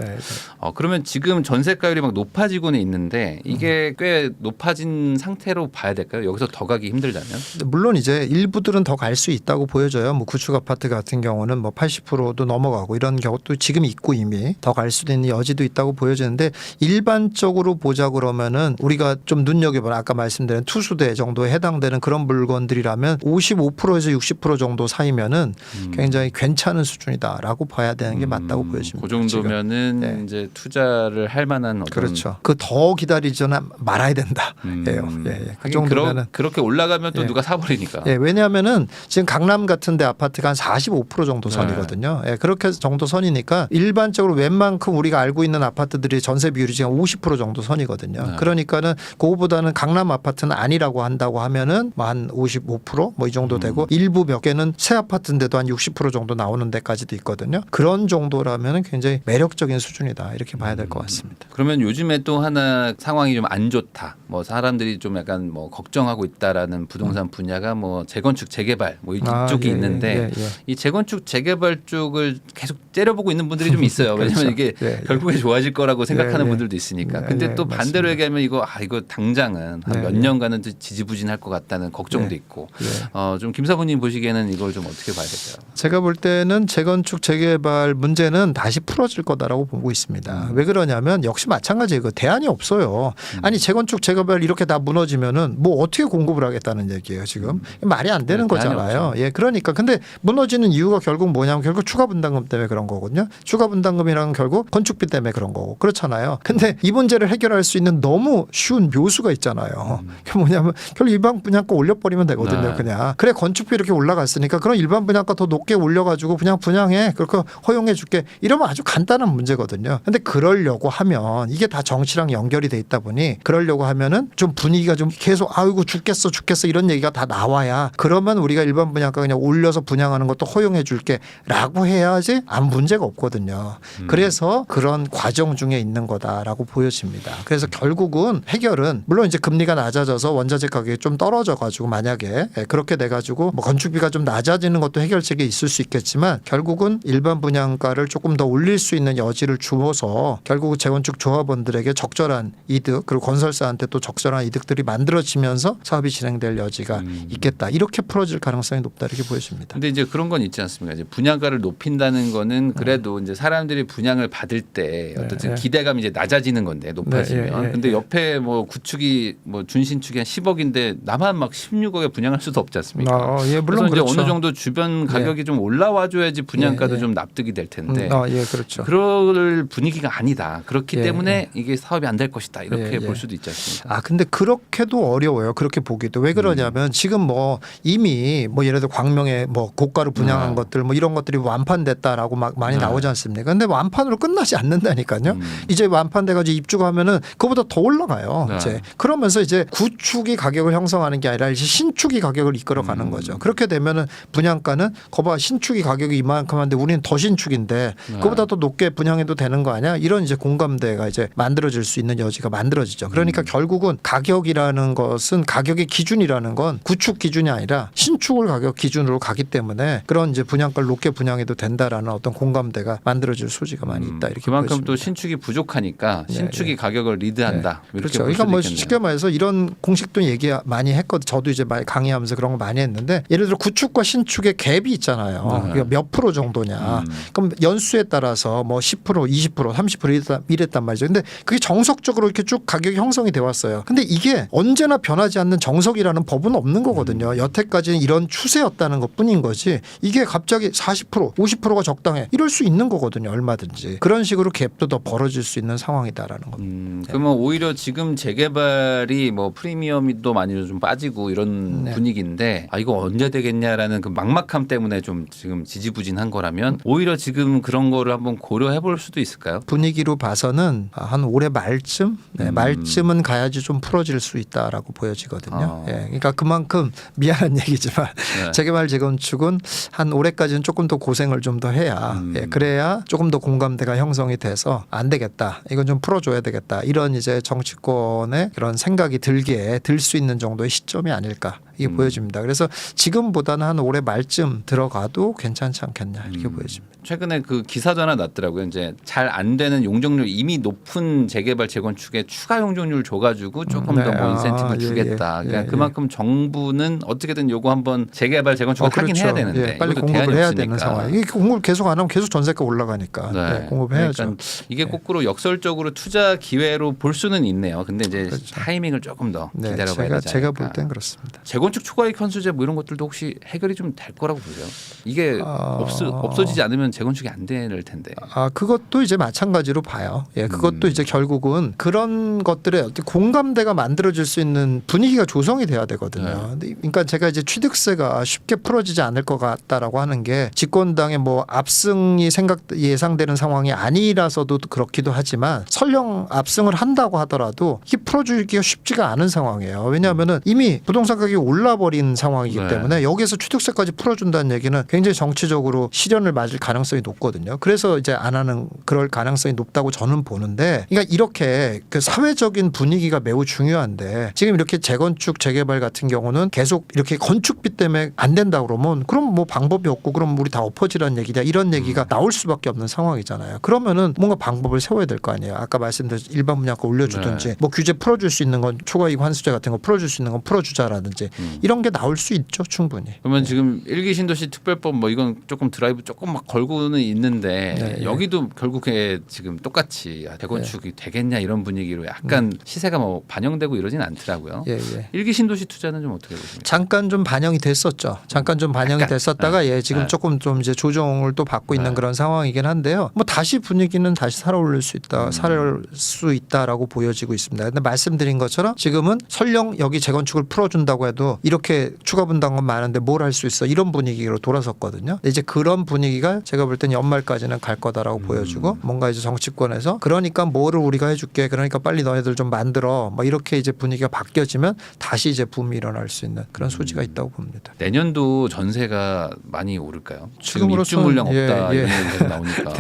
그러면 지금 전세가율이 막 높아지고는 있는데 이게 꽤 높아진 상태로 봐야 될까요? 여기서 더 가기 힘들다면? 물론 이제 일부들은 더 갈 수 있다고 보여져요. 뭐 구축 아파트 같은 경우는 뭐 80%도 넘어가고 이런 경우도 지금 있고 이미 더 갈 수도 있는 여지도 있다고 보여지는데 일반적으로 보자 그러면은 우리가 좀 눈여겨보는 아까 말씀드린 투수대 정도에 해당되는 그런 물건들이라면 55%에서 60% 정도 사이면은 굉장히 괜찮은 수준이다라고 봐야 되는 게 맞다고 보여집니다. 그 정도면은 이제 투자를 할 만한 어떤 그렇죠. 그 더 기다리지는 말아야 된다. 그 정도면은 그렇게 올라가면 또 누가 사버리니까. 왜냐하면은 지금 강남 같은데 아파트가 한 45% 정도 선이거든요. 그렇게 정도 선이니까 일반적으로 웬만큼 우리가 알고 있는 아파트들이 전세 비율이 지금 50% 정도 선이거든요. 그러니까는 그거보다는 강남 아파트는 아니라고 한다고 하면은 한 55% 뭐 이 정도 되고 일부 몇 개는 새 아파트인데도 한 60% 정도 나오는 데까지도 있거든요. 그런 정도라면은 굉장히 매력적인 수준이다 이렇게 봐야 될 것 같습니다. 그러면 요즘에 또 하나 상황이 좀 안 좋다. 뭐 사람들이 좀 약간 뭐 걱정하고 있다라는 부동산 분야가 뭐 재건축 재개발 뭐 이쪽이 있는데 이 재건축 재개발 쪽을 계속 째려보고 있는 분들이 좀 있어요. 왜냐하면 이게 결국에 좋아질 거라고 생각하는 분들도 있으니까. 근데 또 반대로 얘기하면 이거 당장은 한 몇 년간은 보다는 지지부진할 것 같다는 걱정도 네. 있고 네. 좀 김사부님 보시기에는 이걸 좀 어떻게 봐야 될까요? 제가 볼 때는 재건축 재개발 문제는 다시 풀어질 거다라고 보고 있습니다. 왜 그러냐면 역시 마찬가지예요. 그 대안이 없어요. 아니 재건축 재개발 이렇게 다 무너지면은 뭐 어떻게 공급을 하겠다는 얘기예요 지금. 말이 안 되는 대안이 거잖아요. 없죠. 예, 그러니까 근데 무너지는 이유가 결국 뭐냐면 결국 추가 분담금 때문에 그런 거거든요. 추가 분담금이라는 결국 건축비 때문에 그런 거고 그렇잖아요. 근데 이 문제를 해결할 수 있는 너무 쉬운 묘수가 있잖아요. 그게 뭐냐면 결국 일반 분양가 올려버리면 되거든요. 네. 그냥 그래 건축비 이렇게 올라갔으니까 그럼 일반 분양가 더 높게 올려가지고 그냥 분양해 그렇게 허용해 줄게 이러면 아주 간단한 문제거든요. 근데 그러려고 하면 이게 다 정치랑 연결이 돼 있다 보니 그러려고 하면은 좀 분위기가 좀 계속 아이고 죽겠어 이런 얘기가 다 나와야 그러면 우리가 일반 분양가 그냥 올려서 분양하는 것도 허용해 줄게라고 해야지 아무 문제가 없거든요. 그래서 그런 과정 중에 있는 거다라고 보여집니다. 그래서 결국은 해결은 물론 이제 금리가 낮아져서 원자재 가격이 좀 떨어져 가지고 만약에 그렇게 돼 가지고 뭐 건축비가 좀 낮아지는 것도 해결책이 있을 수 있겠지만 결국은 일반 분양가를 조금 더 올릴 수 있는 여지를 주어서 결국 재건축 조합원들에게 적절한 이득 그리고 건설사한테 또 적절한 이득들이 만들어지면서 사업이 진행될 여지가 있겠다. 이렇게 풀어질 가능성이 높다 이렇게 보여집니다. 근데 이제 그런 건 있지 않습니까? 이제 분양가를 높인다는 거는 그래도 이제 사람들이 분양을 받을 때 어떤 기대감이 이제 낮아지는 건데 높아지면. 근데 옆에 뭐 구축이 뭐 준신축이 한 10억인데 나만 막 16억에 분양할 수도 없지 않습니까? 예, 물론 그래서 이제 그렇죠. 어느 정도 주변 가격이 좀 올라와줘야지 분양가도 좀 납득이 될 텐데. 예, 그렇죠. 그럴 분위기가 아니다. 그렇기 예, 때문에 이게 사업이 안 될 것이다. 이렇게 예, 볼 예. 수도 있지 않습니까? 근데 그렇게도 어려워요. 그렇게 보기도. 왜 그러냐면 지금 뭐 이미 뭐 예를 들어 광명에 뭐 고가로 분양한 것들 뭐 이런 것들이 완판됐다라고 막 많이 나오지 않습니까? 근데 완판으로 끝나지 않는다니까요. 이제 완판돼가지고 입주하면은 그보다 더 올라가요. 네. 이제 그러면서 이제 구축이 가격을 형성하는 게 아니라 이제 신축이 가격을 이끌어가는 거죠. 그렇게 되면은 분양가는 거봐 신축이 가격이 이만큼 한데 우리는 더 신축인데 그보다 더 높게 분양해도 되는 거 아니야? 이런 이제 공감대가 이제 만들어질 수 있는 여지가 만들어지죠. 그러니까 결국은 가격이라는 것은 가격의 기준이라는 건 구축 기준이 아니라 신축을 가격 기준으로 가기 때문에 그런 이제 분양가를 높게 분양해도 된다라는 어떤 공감대가 만들어질 소지가 많이 있다 이렇게 그만큼 보여집니다. 또 신축이 부족하니까 네, 신축이 가격을 리드한다. 이렇게 그렇죠. 볼 그러니까 수도 뭐 있겠네요. 쉽게 말해서 이런 공식도 얘기 많이 했거든. 저도 이제 많이 강의하면서 그런 거 많이 했는데 예를 들어 구축과 신축의 갭이 있잖아요. 이게 몇 프로 정도냐. 그럼 연수에 따라서 뭐 10%, 20%, 30% 이랬단 말이죠. 근데 그게 정석적으로 이렇게 쭉 가격이 형성이 돼 왔어요. 근데 이게 언제나 변하지 않는 정석이라는 법은 없는 거거든요. 여태까지는 이런 추세였다는 것뿐인 거지. 이게 갑자기 40%, 50%가 적당해. 이럴 수 있는 거거든요. 얼마든지. 그런 식으로 갭도 더 벌어질 수 있는 상황이다라는 겁니다. 그러면 오히려 지금 재개발이 뭐 프리미엄도 많이 좀 빠지고 이런 분위기인데 이거 언제 되겠냐라는 그 막막함 때문에 좀 지금 지지부진한 거라면 오히려 지금 그런 거를 한번 고려해 볼 수도 있을까요? 분위기로 봐서는 한 올해 말쯤 말쯤은 가야지 좀 풀어질 수 있다라고 보여지거든요. 예, 그러니까 그만큼 미안한 얘기지만 재개발 재건축은 한 올해까지는 조금 더 고생을 좀 더 해야 그래야 조금 더 공감대가 형성이 돼서 안 되겠다. 이건 좀 풀어줘야 되겠다. 이런 이제 정치권의 그런 생각이 들 수 있는 정도의 시점이 아닐까 이게 보여집니다. 그래서 지금보다는 한 올해 말쯤 들어가도 괜찮지 않겠냐 이렇게 보여집니다. 최근에 그 기사도 하나 났더라고요. 이제 잘 안 되는 용적률 이미 높은 재개발 재건축에 추가 용적률 줘가지고 조금 더 뭐 인센티브를 주겠다. 그러니까 그만큼 정부는 어떻게든 요거 한번 재개발 재건축을 하긴 해야 되는데 빨리 이것도 공급을 대안이 해야 없으니까. 되는 상황. 이게 공급을 계속 안 하면 계속 전세가 올라가니까 공급해야죠. 그러니까 이게 거꾸로 역설적으로 투자 기회로 볼 수는 있네요. 근데 이제 타이밍을 조금 더 기다려봐야 되지 않을까. 제가 볼 땐 그렇습니다. 재건축 초과이익 환수제 뭐 이런 것들도 혹시 해결이 좀 될 거라고 보세요? 이게 없어지지 않으면 재건축이 안 될 텐데. 그것도 이제 마찬가지로 봐요. 예, 그것도 이제 결국은 그런 것들에 어떤 공감대가 만들어질 수 있는 분위기가 조성이 돼야 되거든요. 그러니까 제가 이제 취득세가 쉽게 풀어지지 않을 것 같다라고 하는 게 집권당의 뭐 압승이 예상되는 상황이 아니라서도 그렇기도 하지만 설령 압승을 한다고 하더라도 이게 풀어주기가 쉽지가 않은 상황이에요. 왜냐하면은 이미 부동산 가격이 올라버린 상황이기 때문에 여기에서 취득세까지 풀어준다는 얘기는 굉장히 정치적으로 실현을 맞을 가능성이 가능성이 높거든요. 그래서 이제 안 하는 그럴 가능성이 높다고 저는 보는데, 그러니까 이렇게 그 사회적인 분위기가 매우 중요한데 지금 이렇게 재건축 재개발 같은 경우는 계속 이렇게 건축비 때문에 안 된다 그러면 그럼 뭐 방법이 없고 그럼 우리 다 엎어지라는 얘기냐 이런 얘기가 나올 수밖에 없는 상황이잖아요. 그러면은 뭔가 방법을 세워야 될 거 아니에요. 아까 말씀드린 일반 분양가 올려주든지 네. 뭐 규제 풀어줄 수 있는 건 초과이익 환수제 같은 거 풀어줄 수 있는 건 풀어주자라든지 이런 게 나올 수 있죠, 충분히. 그러면 지금 1기 신도시 특별법 뭐 이건 조금 드라이브 조금 막 걸고는 있는데 네, 여기도 결국에 지금 똑같이 재건축이 되겠냐 이런 분위기로 약간 시세가 뭐 반영되고 이러진 않더라고요. 예, 예. 1기 신도시 투자는 좀 어떻게 보십니까? 잠깐 좀 반영이 됐었죠. 잠깐 좀 반영이 약간. 됐었다가 예, 지금 네. 조금 좀 이제 조정을 또 받고 있는 그런 상황이긴 한데요. 뭐 다시 분위기는 다시 살아올 수 있다, 살아올 수 있다라고 보여지고 있습니다. 근데 말씀드린 것처럼 지금은 설령 여기 재건축을 풀어준다고 해도 이렇게 추가 분담금 많은데 뭘 할 수 있어 이런 분위기로 돌아섰거든요. 근데 이제 그런 분위기가 제가 볼 때는 연말까지는 갈 거다라고 보여지고 뭔가 이제 정치권에서 그러니까 뭐를 우리가 해줄게, 그러니까 빨리 너희들 좀 만들어, 뭐 이렇게 이제 분위기가 바뀌어지면 다시 이제 붐이 일어날 수 있는 그런 소지가 있다고 봅니다. 내년도 전세가 많이 오를까요? 지금 지금으로서는 입주 물량 없다 예, 이런 예. 얘기가 나오니까.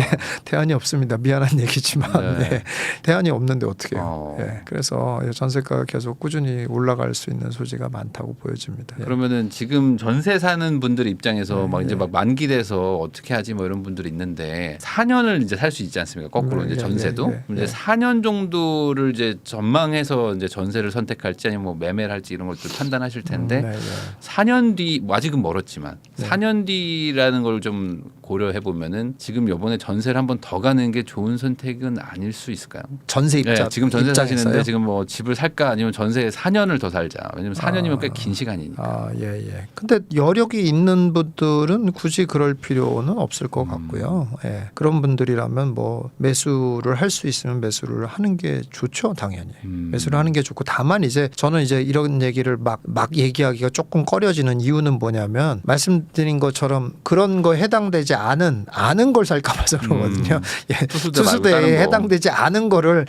대안이 없습니다. 미안한 얘기지만 네. 네. 대안이 없는데 어떻게 해요. 예. 그래서 전세가가 계속 꾸준히 올라갈 수 있는 소지가 많다고 보여집니다. 예. 그러면은 지금 전세 사는 분들 입장에서 막 이제 막 만기돼서 어떻게 하지 뭐 이런 분들이 있는데 4년을 이제 살 수 있지 않습니까? 거꾸로 이제 전세도 이제 4년 정도를 이제 전망해서 이제 전세를 선택할지 아니면 뭐 매매를 할지 이런 것들 판단하실 텐데 4년 뒤 뭐 아직은 멀었지만 4년 뒤라는 걸 좀 고려해 보면은 지금 이번에 전세를 한번 더 가는 게 좋은 선택은 아닐 수 있을까요? 전세 입자 네, 지금 전세 입장에서요? 사시는데 지금 뭐 집을 살까 아니면 전세 4년을 더 살자. 왜냐면 4년이면 꽤 긴 시간이니까. 아, 예, 예. 근데 여력이 있는 분들은 굳이 그럴 필요는 없을 것 같고요. 예. 그런 분들이라면 뭐 매수를 할 수 있으면 매수를 하는 게 좋죠, 당연히. 매수를 하는 게 좋고, 다만 이제 저는 이제 이런 얘기를 막 얘기하기가 조금 꺼려지는 이유는 뭐냐면 말씀드린 것처럼 그런 거에 해당되지 않은 걸 살까 봐서 그러거든요. 예. 투수대에 해당되지 않은 거를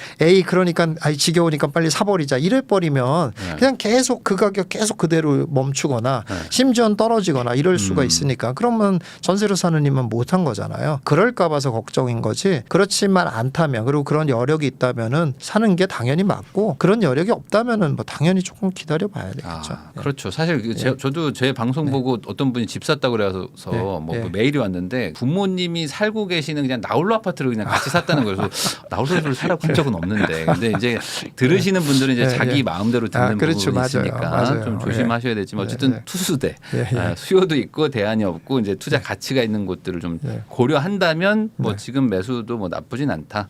그러니까 지겨우니까 빨리 사버리자 이래 버리면 그냥 계속 그 가격 계속 그대로 멈추거나 심지어는 떨어지거나 이럴 수가 있으니까 그러면 전세로 사는 이면 못한 거잖아요. 그럴까 봐서 걱정인 거지. 그렇지만 않다면, 그리고 그런 여력이 있다면은 사는 게 당연히 맞고, 그런 여력이 없다면은 뭐 당연히 조금 기다려 봐야 되겠죠. 그렇죠. 사실 저도 제 방송 보고 어떤 분이 집 샀다고 그래서 뭐 메일이 왔는데 부모님이 살고 계시는 그냥 나홀로 아파트를 그냥 같이 샀다는 거예요. 그래서 나홀로를 살아본 적은 없는데, 근데 이제 들으시는 분들은 이제 자기 마음대로 듣는 그렇죠. 부분이 있으니까 맞아요. 좀 조심하셔야 되지만 어쨌든 투수대 수요도 있고 대안이 없고 이제 투자 가치가 있는 곳들을 좀 고려한다면 뭐 지금 매수도 뭐 나쁘진 않다.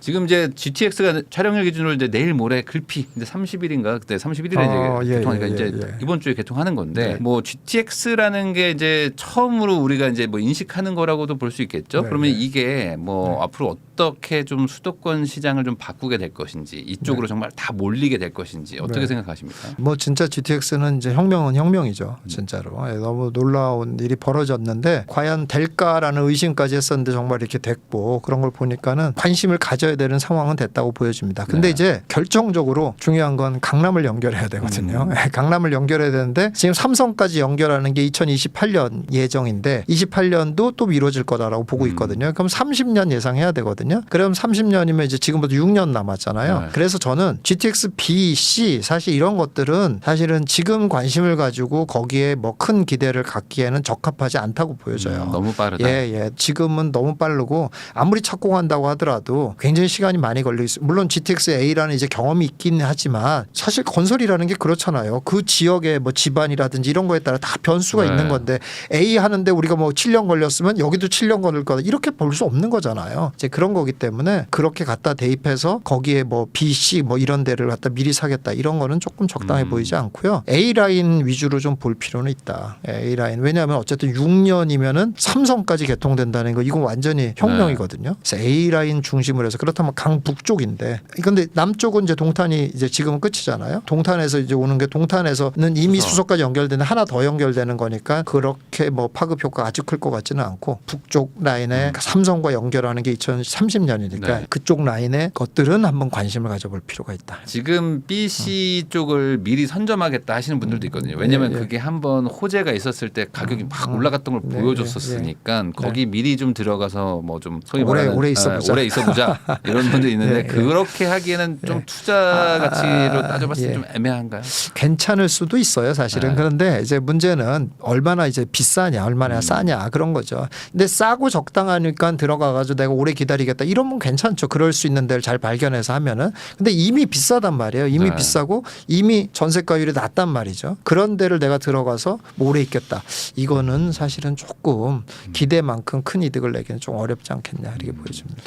지금 이제 GTX가 촬영일 기준으로 이제 내일 모레 글피 이제 30일인가 그때 31일에 이제 개통하니까 이제 이번 주에 개통하는 건데 뭐 GTX라는 게 이제 처음으로 우리가 이제 뭐 인식하는 거라고도 볼 수 있겠죠. 그러면 이게 뭐 앞으로 어떻게 좀 수도권 시장을 좀 바꾸게 될 것인지, 이쪽으로 정말 다 몰리게 될 것인지 어떻게 생각하십니까? 뭐 진짜 GTX는 이제 혁명은 혁명이죠, 진짜로. 너무 놀라운 일이 벌어졌는데 과연 될까라는 의심까지 했었는데 정말 이렇게 됐고, 그런 걸 보니까는 관심을 가져야 되는 상황은 됐다고 보여집니다. 근데 이제 결정적으로 중요한 건 강남을 연결해야 되거든요. 강남을 연결해야 되는데 지금 삼성까지 연결하는 게 2028년 예정인데 28년도 또 미뤄질 거다라고 보고 있거든요. 그럼 30년 예상해야 되거든요. 그럼 30년이면 이제 지금부터 6년 남았잖아요. 그래서 저는 GTX B, C 사실 이런 것들은 사실은 지금 관심을 가지고 거기에 뭐 큰 기대를 갖기에는 적합하지 않다고 보여져요. 너무 빠르다. 예. 지금은 너무 빠르고 아무리 착공한다고 하더라도 굉장히 시간이 많이 걸리고 있어요. 물론 GTX A라는 이제 경험이 있긴 하지만 사실 건설이라는 게 그렇잖아요. 그 지역의 뭐 집안이라든지 이런 거에 따라 다 변수가 있는 건데 A 하는데 우리가 뭐 7년 걸렸으면 여기도 7년 걸릴 거다 이렇게 볼 수 없는 거잖아요. 이제 그런 거기 때문에 그렇게 갖다 대입해서 거기에 뭐 B, C 뭐 이런 데를 갖다 미리 사겠다 이런 거는 조금 적당해 보이지 않고요. A 라인 위주로 좀 볼 필요는 있다. A 라인. 왜냐하면 어쨌든 6년이면은 삼성까지 개통된다는 거 이건 완전히 혁명이거든요. 그래서 A 라인 중심으로 해서 그렇다면 강북 쪽인데 근데 남쪽은 이제 동탄이 이제 지금은 끝이잖아요. 동탄에서 이제 오는 게 동탄에서는 이미 수서까지 연결되는 하나 더 연결되는 거니까 그렇게 뭐 파급 효과가 아주 클 것 같지는 않고 북쪽 라인에 삼성과 연결하는 게 2030년이니까 네. 그쪽 라인의 것들은 한번 관심을 가져볼 필요가 있다. 지금 BC 쪽을 미리 선점하겠다 하시는 분들도 있거든요. 왜냐하면 그게 한번 호재가 있었을 때 가격이 막 올라갔던 걸 보여줬었으니까 거기 미리 좀 들어가서 뭐 좀 소위 말하는 오래 있어보자. 오래 있어보자 이런 분들이 있는데 그렇게 하기에는 좀 투자 가치로 따져봤을 때 좀 애매한가요? 괜찮을 수도 있어요, 사실은. 그런데 이제 문제는 얼마나 이제 비싸냐, 얼마나 싸냐 그런 거죠. 근데 싸고 적당하니까 들어가가지고 내가 오래 기다리겠다 이러면 괜찮죠. 그럴 수 있는 데를 잘 발견해서 하면은. 근데 이미 비싸단 말이에요. 이미 비싸고 이미 전세가율이 낮단 말이죠. 그런 데를 내가 들어가서 오래 있겠다. 이거는 사실은 조금 기대만큼 큰 이득을 내기는 좀 어렵지 않겠냐 이렇게 보여집니다.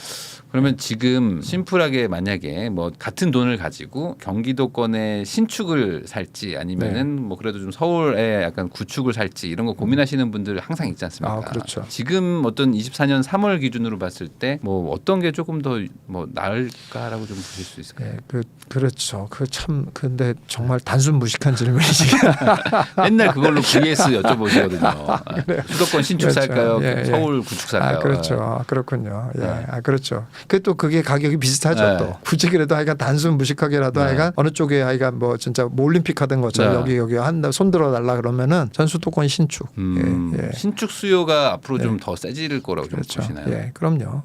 그러면 지금 심플하게 만약에 뭐 같은 돈을 가지고 경기도권의 신축을 살지 아니면은 뭐 그래도 좀 서울에 약간 구축을 살지 이런 거 고민하시는 분들 항상 있지 않습니까? 그렇죠. 지금 어떤 24년 3월 기준으로 봤을 때 뭐 어떤 게 조금 더 뭐 나을까라고 좀 보실 수 있을까요? 그렇죠. 그 참 근데 정말 단순 무식한 질문이지. 맨날 그걸로 VS 여쭤보시거든요. 수도권 신축 그렇죠. 살까요? 서울 구축 살까요? 그렇죠. 그렇군요. 그렇죠. 그게 가격이 비슷하죠. 또 굳이 그래도 하여간 단순 무식하게라도 하여간 어느 쪽에 하여간 뭐 진짜 뭐 올림픽 하던 것처럼 여기 한다 손 들어 달라 그러면은 전 수도권 신축. 신축 수요가 앞으로 좀 더 세질 거라고 좀 보시나요? 그럼요.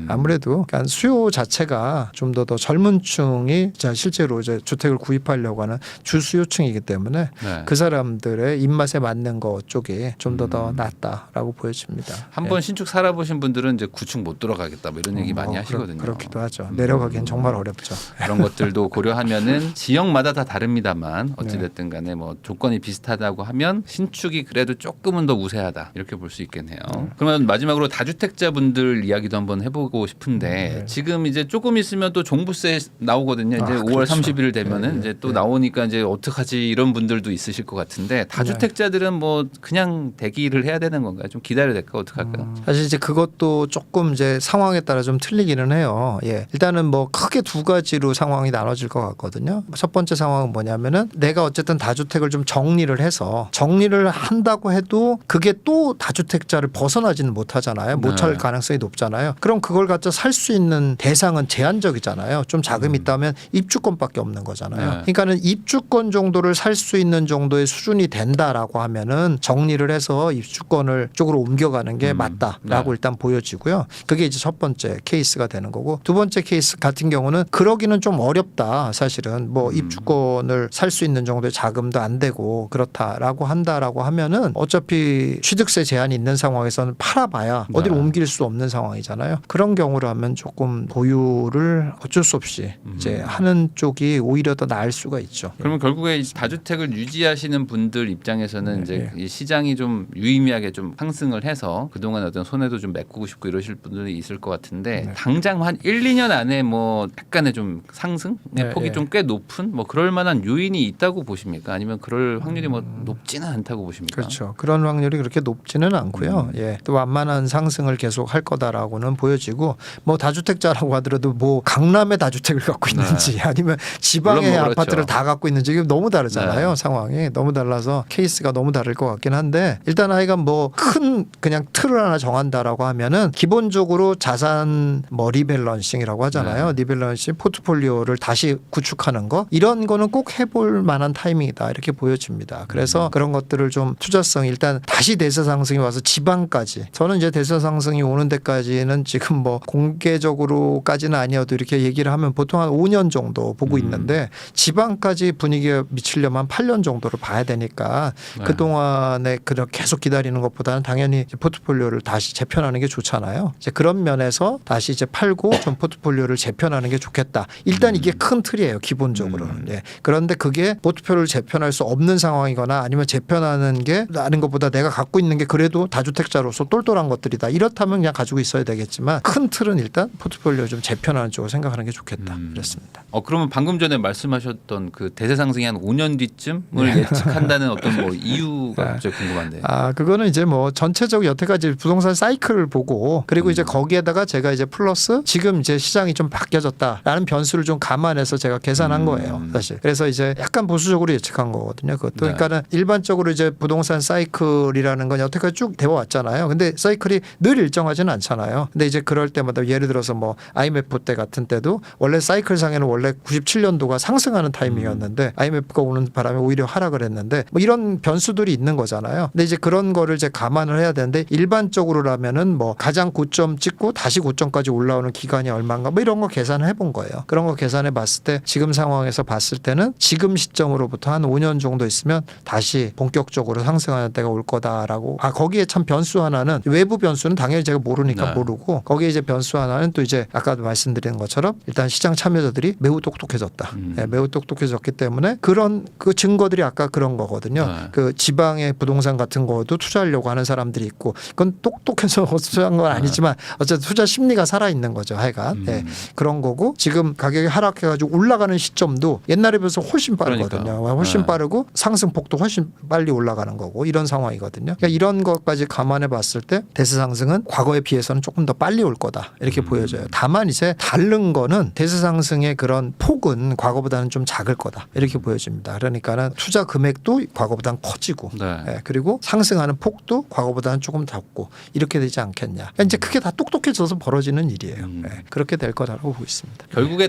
아무래도 그러니까 수요 자체가 좀 더 젊은층이 실제로 이제 주택을 구입하려고 하는 주수요층이기 때문에 그 사람들의 입맛에 맞는 것 쪽이 좀 더 낫다라고 보여집니다. 한번 신축 살아보신 분들은 이제 구축 못 들어가겠다 뭐 이런 얘기 많이 하시거든요. 그렇기도 하죠. 내려가기엔 정말 어렵죠. 그런 것들도 고려하면은 지역마다 다 다릅니다만 어찌됐든 간에 뭐 조건이 비슷하다고 하면 신축이 그래도 조금은 더 우세하다 이렇게 볼 수 있겠네요. 그러면 마지막으로 다주택자분들 이야기도 한번 해보고 싶은데 지금 이제 조금 있으면 또 종부세 나오거든요. 이제 5월 30일 되면은 이제 또 나오니까 이제 어떡하지 이런 분들도 있으실 것 같은데 다주택자들은 뭐 그냥 대기를 해야 되는 건가요? 좀 기다려야 될까 어떡할까요? 사실 이제 그것도 조금 이제 상황에 따라 좀 틀리기는 해요. 일단은 뭐 크게 두 가지로 상황이 나눠질 것 같거든요. 첫 번째 상황은 뭐냐면은 내가 어쨌든 다주택을 좀 정리를 해서 정리를 한다고 해도 그게 또 다주택자를 벗어나지는 못하잖아요. 못할 가능성이 높잖아요. 그럼 그걸 갖다 살 수 있는 대상은 제한적이잖아요. 좀 자금이 있다면 입주권밖에 없는 거잖아요. 그러니까는 입주권 정도를 살 수 있는 정도의 수준이 된다라고 하면은 정리를 해서 입주권을 쪽으로 옮겨가는 게 맞다라고 일단 보여지고요. 그게 이제 첫 번째 케이스가 되는 거고 두 번째 케이스 같은 경우는 그러기는 좀 어렵다. 사실은 뭐 입주권을 살 수 있는 정도의 자금도 안 되고 그렇다라고 한다라고 하면은 어차피 취득세 제한이 있는 상황에서는 팔아봐야 어디로 옮길 수 없는 상황이잖아요. 그런 경우로 하면 조금 보유를 어쩔 수 없이 이제 하는 쪽이 오히려 더 나을 수가 있죠. 그러면 결국에 이 다주택을 유지하시는 분들 입장에서는 이제 이 시장이 좀 유의미하게 좀 상승을 해서 그동안 어떤 손해도 좀 메꾸고 싶고 이러실 분들이 있을 것 같은데 당장 한 1, 2년 안에 뭐 약간의 좀 상승의 폭이 좀 꽤 높은 뭐 그럴 만한 요인이 있다고 보십니까? 아니면 그럴 확률이 뭐 높지는 않다고 보십니까? 그렇죠. 그런 확률이 그렇게 높지는 않고요. 또 완만한 상승을 계속 할 거다라고는 보여지고 뭐 다주택자라고 하더라도 뭐 강남에 다주택을 갖고 있는지 아니면 지방의 물론 뭐 아파트를 그렇죠. 다 갖고 있는지 이게 너무 다르잖아요. 상황이 너무 달라서 케이스가 너무 다를 것 같긴 한데 일단 하여간 뭐 큰 그냥 틀을 하나 정한다라고 하면은 기본적으로 자산 뭐 리밸런싱이라고 하잖아요. 리밸런싱 포트폴리오를 다시 구축하는 거 이런 거는 꼭 해볼 만한 타이밍이다 이렇게 보여집니다. 그래서 그런 것들을 좀 투자성 일단 다시 대세 상승이 와서 지방까지 저는 이제 대세 상승이 오는 데까지는 지금 뭐 공개적으로까지는 아니어도 이렇게 얘기를 하면 보통 한 5년 정도 보고 있는데 지방까지 분위기에 미치려면 한 8년 정도를 봐야 되니까 그동안에 그냥 계속 기다리는 것보다는 당연히 이제 포트폴리오를 다시 재편하는 게 좋잖아요. 이제 그런 면에서 다시 이제 팔고 좀 포트폴리오를 재편하는 게 좋겠다. 일단 이게 큰 틀이에요. 기본적으로는. 그런데 그게 포트폴리오를 재편할 수 없는 상황이거나 아니면 재편하는 게 아닌 것보다 내가 갖고 있는 게 그래도 다주택자로서 똘똘한 것들이다. 이렇다면 그냥 가지고 있어야 되겠지만 큰 틀은 일단 포트폴리오 좀 재편하는 쪽으로 생각하는 게 좋겠다. 그렇습니다. 그러면 방금 전에 말씀하셨던 그 대세 상승이 한 5년 뒤쯤을 예측한다는 어떤 뭐 이유가 갑자기 궁금한데. 그거는 이제 뭐 전체적으로 여태까지 부동산 사이클을 보고 그리고 이제 거기에다가 제가 이제 플러스 플러스 지금 이제 시장이 좀 바뀌어졌다라는 변수를 좀 감안해서 제가 계산한 거예요, 사실. 그래서 이제 약간 보수적으로 예측한 거거든요. 그것도. 네. 그러니까는 일반적으로 이제 부동산 사이클이라는 건 여태까지 쭉 되어 왔잖아요. 근데 사이클이 늘 일정하지는 않잖아요. 근데 이제 그럴 때마다 예를 들어서 뭐 IMF 때 같은 때도 원래 사이클상에는 원래 97년도가 상승하는 타이밍이었는데 IMF가 오는 바람에 오히려 하락을 했는데 뭐 이런 변수들이 있는 거잖아요. 근데 이제 그런 거를 이제 감안을 해야 되는데 일반적으로라면은 뭐 가장 고점 찍고 다시 고점까지 올라오는 기간이 얼마인가 뭐 이런 거 계산을 해본 거예요. 그런 거 계산해 봤을 때 지금 상황에서 봤을 때는 지금 시점으로부터 한 5년 정도 있으면 다시 본격적으로 상승하는 때가 올 거다라고. 거기에 참 변수 하나는 외부 변수는 당연히 제가 모르니까 네. 모르고 거기에 이제 변수 하나는 또 이제 아까도 말씀드린 것처럼 일단 시장 참여자들이 매우 똑똑해졌다. 네, 매우 똑똑해졌기 때문에 그런 그 증거들이 아까 그런 거거든요. 네. 그 지방의 부동산 같은 거도 투자하려고 하는 사람들이 있고 그건 똑똑해서 투자한 건 아니지만 어쨌든 투자 심리가 살아 있는 거죠. 하여간 네, 그런 거고 지금 가격이 하락해가지고 올라가는 시점도 옛날에 비해서 훨씬 빠르거든요. 그러니까. 훨씬 네. 빠르고 상승폭도 훨씬 빨리 올라가는 거고 이런 상황이거든요. 그러니까 이런 것까지 감안해 봤을 때 대세 상승은 과거에 비해서는 조금 더 빨리 올 거다 이렇게 보여져요. 다만 이제 다른 거는 대세 상승의 그런 폭은 과거보다는 좀 작을 거다 이렇게 보여집니다. 그러니까는 투자 금액도 과거보다는 커지고 네. 예, 그리고 상승하는 폭도 과거보다는 조금 적고 이렇게 되지 않겠냐. 그러니까 이제 그게 다 똑똑해져서 벌어지는 일이에요. 예, 그렇게 될 거라고 보고 있습니다. 결국에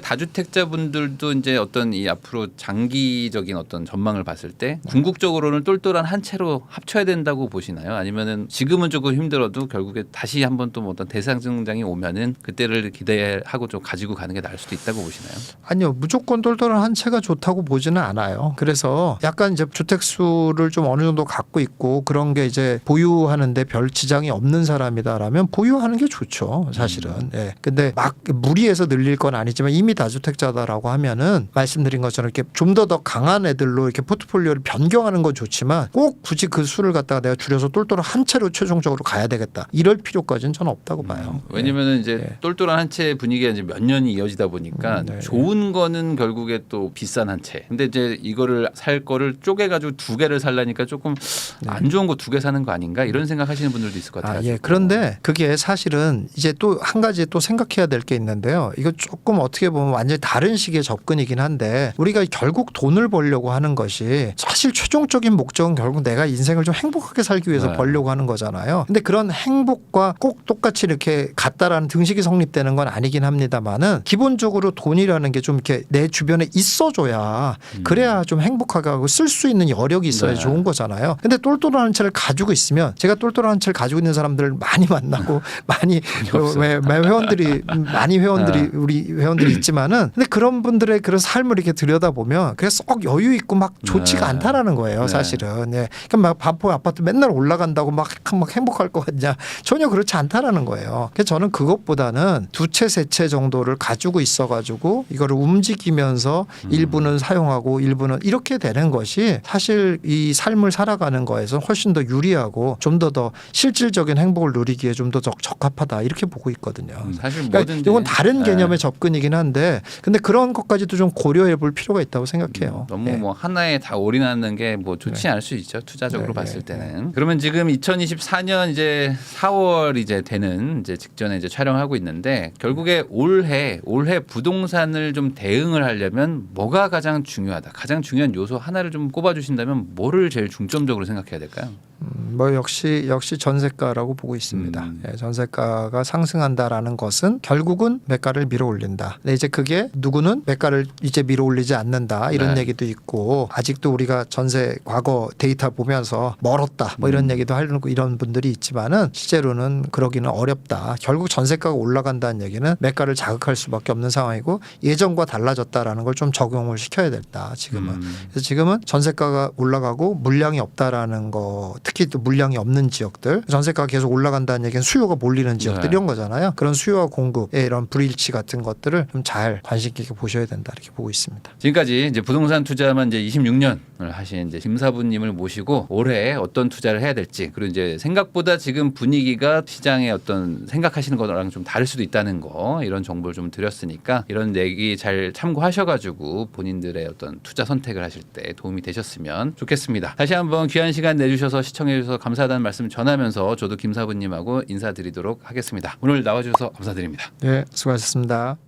다주택자분들도 이제 어떤 이 앞으로 장기적인 어떤 전망을 봤을 때 궁극적으로는 똘똘한 한 채로 합쳐야 된다고 보시나요? 아니면은 지금은 조금 힘들어도 결국에 다시 한번 또 뭐 어떤 대상증장이 오면은 그때를 기대하고 좀 가지고 가는 게 나을 수도 있다고 보시나요? 아니요, 무조건 똘똘한 한 채가 좋다고 보지는 않아요. 그래서 약간 이제 주택 수를 좀 어느 정도 갖고 있고 그런 게 이제 보유하는데 별 지장이 없는 사람이다라면 보유하는 게 좋죠, 사실은. 예. 근데 막 무리해서 늘릴 건 아니지만 이미 다주택자다라고 하면은 말씀드린 것처럼 이렇게 좀 더 강한 애들로 이렇게 포트폴리오를 변경하는 건 좋지만 꼭 굳이 그 수를 갖다가 내가 줄여서 똘똘한 한 채로 최종적으로 가야 되겠다. 이럴 필요까지는 저는 없다고 봐요. 왜냐면은 이제 예. 똘똘한 한 채 분위기가 이제 몇 년이 이어지다 보니까 네. 좋은 거는 결국에 또 비싼 한 채. 근데 이제 이거를 살 거를 쪼개가지고 두 개를 살라니까 조금 안 좋은 거 두 개 사는 거 아닌가 이런 생각하시는 분들도 있을 것 같아요. 예. 그런데 그게 사실은 이제 또 한 가지 또 생각해야 될 게 있는데요. 이거 조금 어떻게 보면 완전히 다른 식의 접근이긴 한데 우리가 결국 돈을 벌려고 하는 것이 사실 최종적인 목적은 결국 내가 인생을 좀 행복하게 살기 위해서 네. 벌려고 하는 거잖아요. 근데 그런 행복과 꼭 똑같이 이렇게 같다라는 등식이 성립되는 건 아니긴 합니다만은 기본적으로 돈이라는 게 좀 이렇게 내 주변에 있어줘야 그래야 좀 행복하게 하고 쓸 수 있는 여력이 있어야 네. 좋은 거잖아요. 근데 똘똘한 한 채를 가지고 있으면 제가 똘똘한 한 채를 가지고 있는 사람들을 많이 만나고 많이 회원들이 많이 회원들이 우리 회원들이 있지만은 근데 그런 분들의 그런 삶을 이렇게 들여다보면 그게 썩 여유 있고 막 좋지가 네. 않다라는 거예요, 네. 사실은. 예. 그러니까 막 반포 아파트 맨날 올라간다고 막 행복할 것 같냐? 전혀 그렇지 않다라는 거예요. 그래서 저는 그것보다는 두 채, 세 채 정도를 가지고 있어가지고 이거를 움직이면서 일부는 사용하고 일부는 이렇게 되는 것이 사실 이 삶을 살아가는 거에서 훨씬 더 유리하고 좀 더 실질적인 행복을 누리기에 좀 더 적합하다 이렇게 보고 있거든요. 사실 그러니까 뭐든지 이건 다른 네. 개념의 접근이긴 한데 근데 그런 것까지도 좀 고려해 볼 필요가 있다고 생각해요. 너무 예. 뭐 하나에 다 올인하는 게 뭐 좋지 않을 수 있죠. 투자적으로 네, 봤을 네, 때는. 그러면 지금 2024년 이제 4월 이제 되는 이제 직전에 이제 촬영하고 있는데 결국에 올해 부동산을 좀 대응을 하려면 뭐가 가장 중요하다. 가장 중요한 요소 하나를 좀 꼽아 주신다면 뭐를 제일 중점적으로 생각해야 될까요? 뭐 역시 전세가라고 보고 있습니다. 예, 전세가가 상승한다라는 것은 결국은 매가를 밀어 올린다. 근데 이제 그게 누구는 매가를 이제 밀어 올리지 않는다 이런 네. 얘기도 있고 아직도 우리가 전세 과거 데이터 보면서 멀었다 뭐 이런 얘기도 하려고 이런 분들이 있지만은 실제로는 그러기는 어렵다. 결국 전세가가 올라간다는 얘기는 매가를 자극할 수밖에 없는 상황이고 예전과 달라졌다라는 걸 좀 적용을 시켜야 된다. 지금은. 그래서 지금은 전세가가 올라가고 물량이 없다라는 거. 특히 또 물량이 없는 지역들 전세가가 계속 올라간다는 얘기는 수요가 몰리는 지역들 네. 이런 거잖아요. 그런 수요와 공급의 이런 불일치 같은 것들을 좀 잘 관심 있게 보셔야 된다 이렇게 보고 있습니다. 지금까지 이제 부동산 투자만 이제 26년을 하신 이제 김사부님을 모시고 올해 어떤 투자를 해야 될지 그리고 이제 생각보다 지금 분위기가 시장의 어떤 생각하시는 거랑 좀 다를 수도 있다는 거 이런 정보를 좀 드렸으니까 이런 얘기 잘 참고하셔가지고 본인들의 어떤 투자 선택을 하실 때 도움이 되셨으면 좋겠습니다. 다시 한번 귀한 시간 내주셔서 시청해 주셔서 나와주셔서 감사하다는 말씀 전하면서 저도 김사부님하고 인사드리도록 하겠습니다. 오늘 나와주셔서 감사드립니다. 네, 수고하셨습니다.